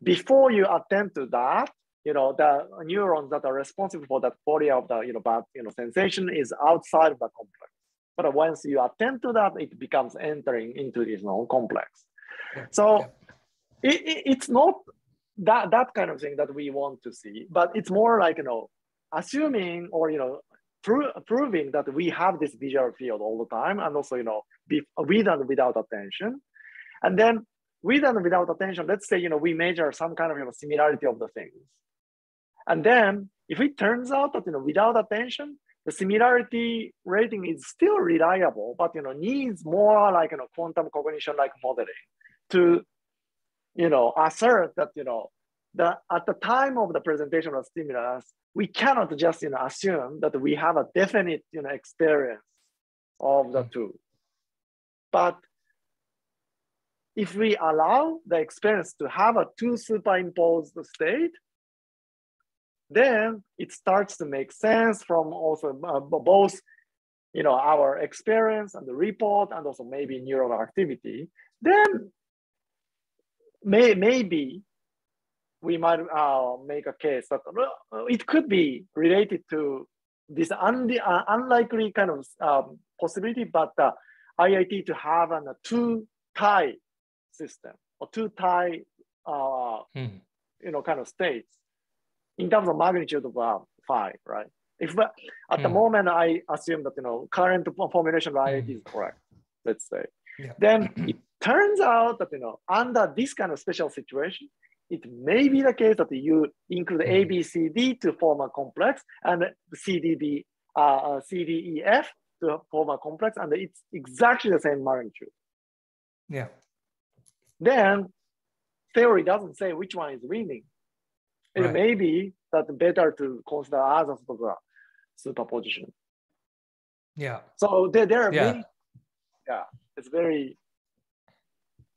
Before you attend to that, the neurons that are responsible for that qualia of the, bad, sensation is outside of the complex. But once you attend to that, it becomes entering into this complex. So it's not that kind of thing that we want to see, but it's more like, assuming or, proving that we have this visual field all the time, and also, with and without attention. And then with and without attention, let's say, we measure some kind of, similarity of the things. And then if it turns out that, without attention, the similarity rating is still reliable, but, needs more like, quantum cognition-like modeling to, assert that, at the time of the presentation of stimulus, we cannot just, assume that we have a definite, experience of the two. But if we allow the experience to have a two superimposed state, then it starts to make sense from also both, our experience and the report, and also maybe neural activity. Then maybe we might make a case that it could be related to this unlikely kind of possibility, but IIT to have a two-tie system or two-tie, kind of states in terms of magnitude of phi, right? If at the moment I assume that current formulation of IIT is correct, let's say, then turns out that, under this kind of special situation, it may be the case that you include A, B, C, D to form a complex, and C, D, E, F to form a complex, and it's exactly the same magnitude. Yeah. Then theory doesn't say which one is winning. It may be that better to consider as a superposition. Yeah. So there are many. Yeah, it's very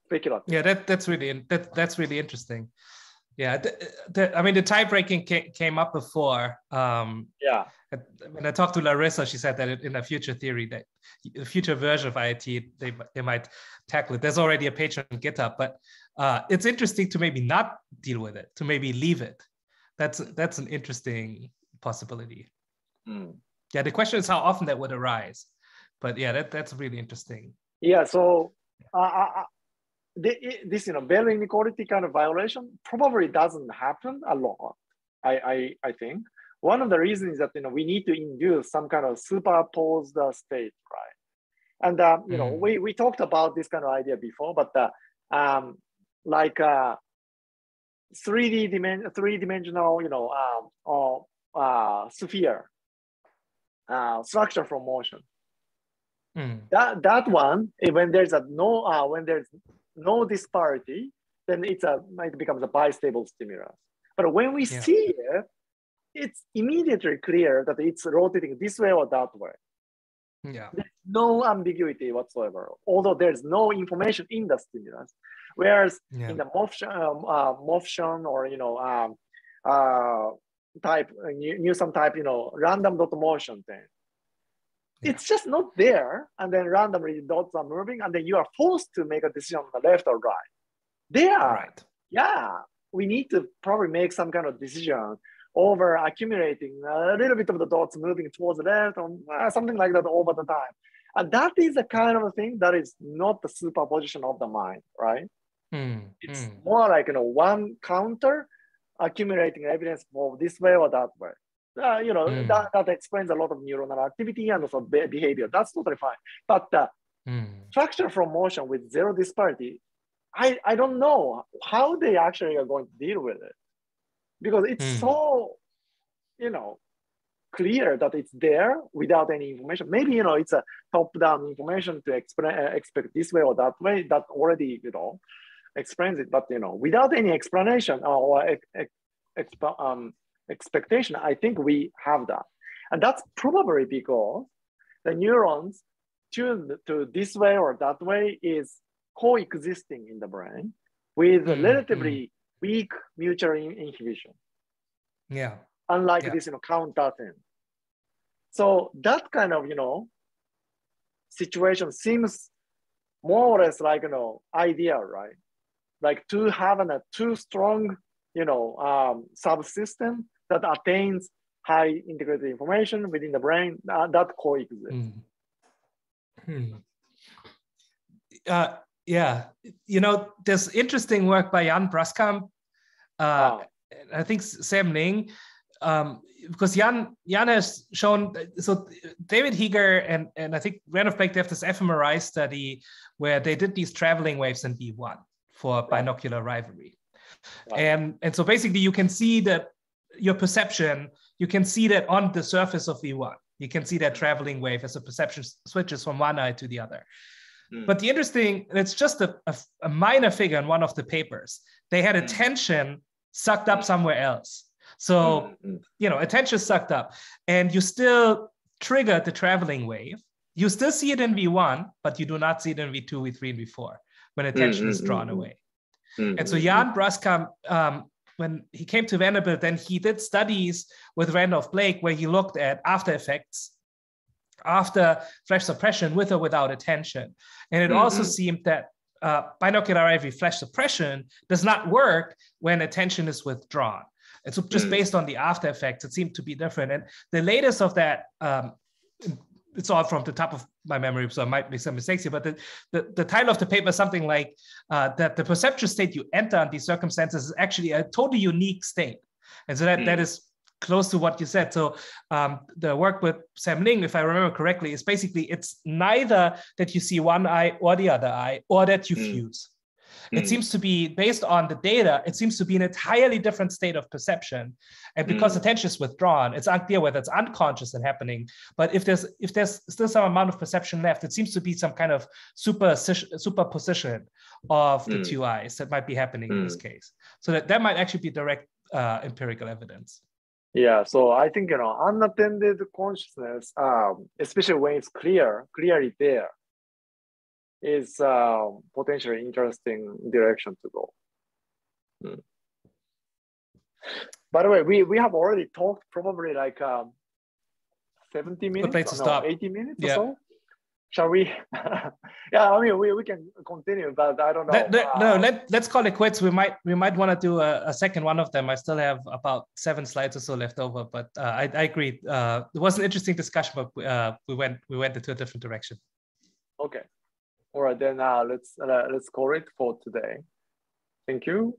speculative. Yeah, that's really interesting. Yeah, I mean, the tie breaking came up before. Yeah. When I talked to Larissa, she said that in a future theory, that the future version of IIT, they might tackle it. There's already a page on GitHub, but it's interesting to maybe not deal with it, to maybe leave it. That's an interesting possibility. Yeah, the question is how often that would arise. But yeah, that's really interesting. Yeah, so this Bell inequality kind of violation probably doesn't happen a lot. I think one of the reasons is that we need to induce some kind of superposed state, right? And we talked about this kind of idea before, but like 3D-dimensional sphere structure from motion. That one, when there's no disparity, then it becomes a bistable stimulus. But when we see it, it's immediately clear that it's rotating this way or that way. Yeah. There's no ambiguity whatsoever, although there's no information in the stimulus. Whereas in the motion or type Newsom type random dot motion thing, it's just not there, and then randomly dots are moving, and then you are forced to make a decision on the left or right. We need to probably make some kind of decision over accumulating a little bit of the dots moving towards the left or something like that over the time. And that is the kind of thing that is not the superposition of the mind, right? It's more like one counter accumulating evidence for this way or that way. That explains a lot of neuronal activity and also behavior. That's totally fine. But structure from motion with zero disparity, I don't know how they actually are going to deal with it, because it's so clear that it's there without any information. Maybe it's a top-down information to expect this way or that way that already explains it. But without any explanation or expectation, I think we have that. And that's probably because the neurons tuned to this way or that way is coexisting in the brain with relatively weak mutual inhibition. Yeah. Unlike this counter thing. So that kind of situation seems more or less like ideal, right? Like to have a too strong subsystem that attains high integrated information within the brain that coexists. There's interesting work by Jan Braskamp, I think Sam Ning, because Jan has shown, so David Heeger and I think Randolph Blake, they have this fMRI study where they did these traveling waves in V1 for binocular rivalry. And so basically you can see that your perception, you can see that on the surface of V1, you can see that traveling wave as the perception switches from one eye to the other. But the interesting, it's just a minor figure in one of the papers. They had attention sucked up somewhere else. So, attention sucked up, and you still trigger the traveling wave. You still see it in V1, but you do not see it in V2, V3, and V4 when attention is drawn away. And so Jan Braskamp, when he came to Vanderbilt, then he did studies with Randolph Blake where he looked at after effects after flash suppression with or without attention. And it also seemed that binocular rivalry flash suppression does not work when attention is withdrawn. And so just based on the after effects, it seemed to be different. And the latest of that, it's all from the top of my memory, so I might make some mistakes here, but the title of the paper is something like that the perceptual state you enter under these circumstances is actually a totally unique state. And so that is close to what you said. So the work with Sam Ling, if I remember correctly, is basically it's neither that you see one eye or the other eye, or that you fuse. It seems to be, based on the data, it seems to be an entirely different state of perception. And because attention is withdrawn, it's unclear whether it's unconscious and happening. But if there's still some amount of perception left, it seems to be some kind of superposition of the two eyes that might be happening in this case. So that might actually be direct empirical evidence. Yeah, so I think, unattended consciousness, especially when it's clearly there, is potentially interesting direction to go. By the way, we have already talked probably like 70 minutes, no, 80 minutes or so. Shall we? Yeah, I mean, we can continue, but I don't know. Let's call it quits. We might want to do a second one of them. I still have about 7 slides or so left over, but I agree. It was an interesting discussion, but we went into a different direction. Okay. All right, then let's call it for today. Thank you.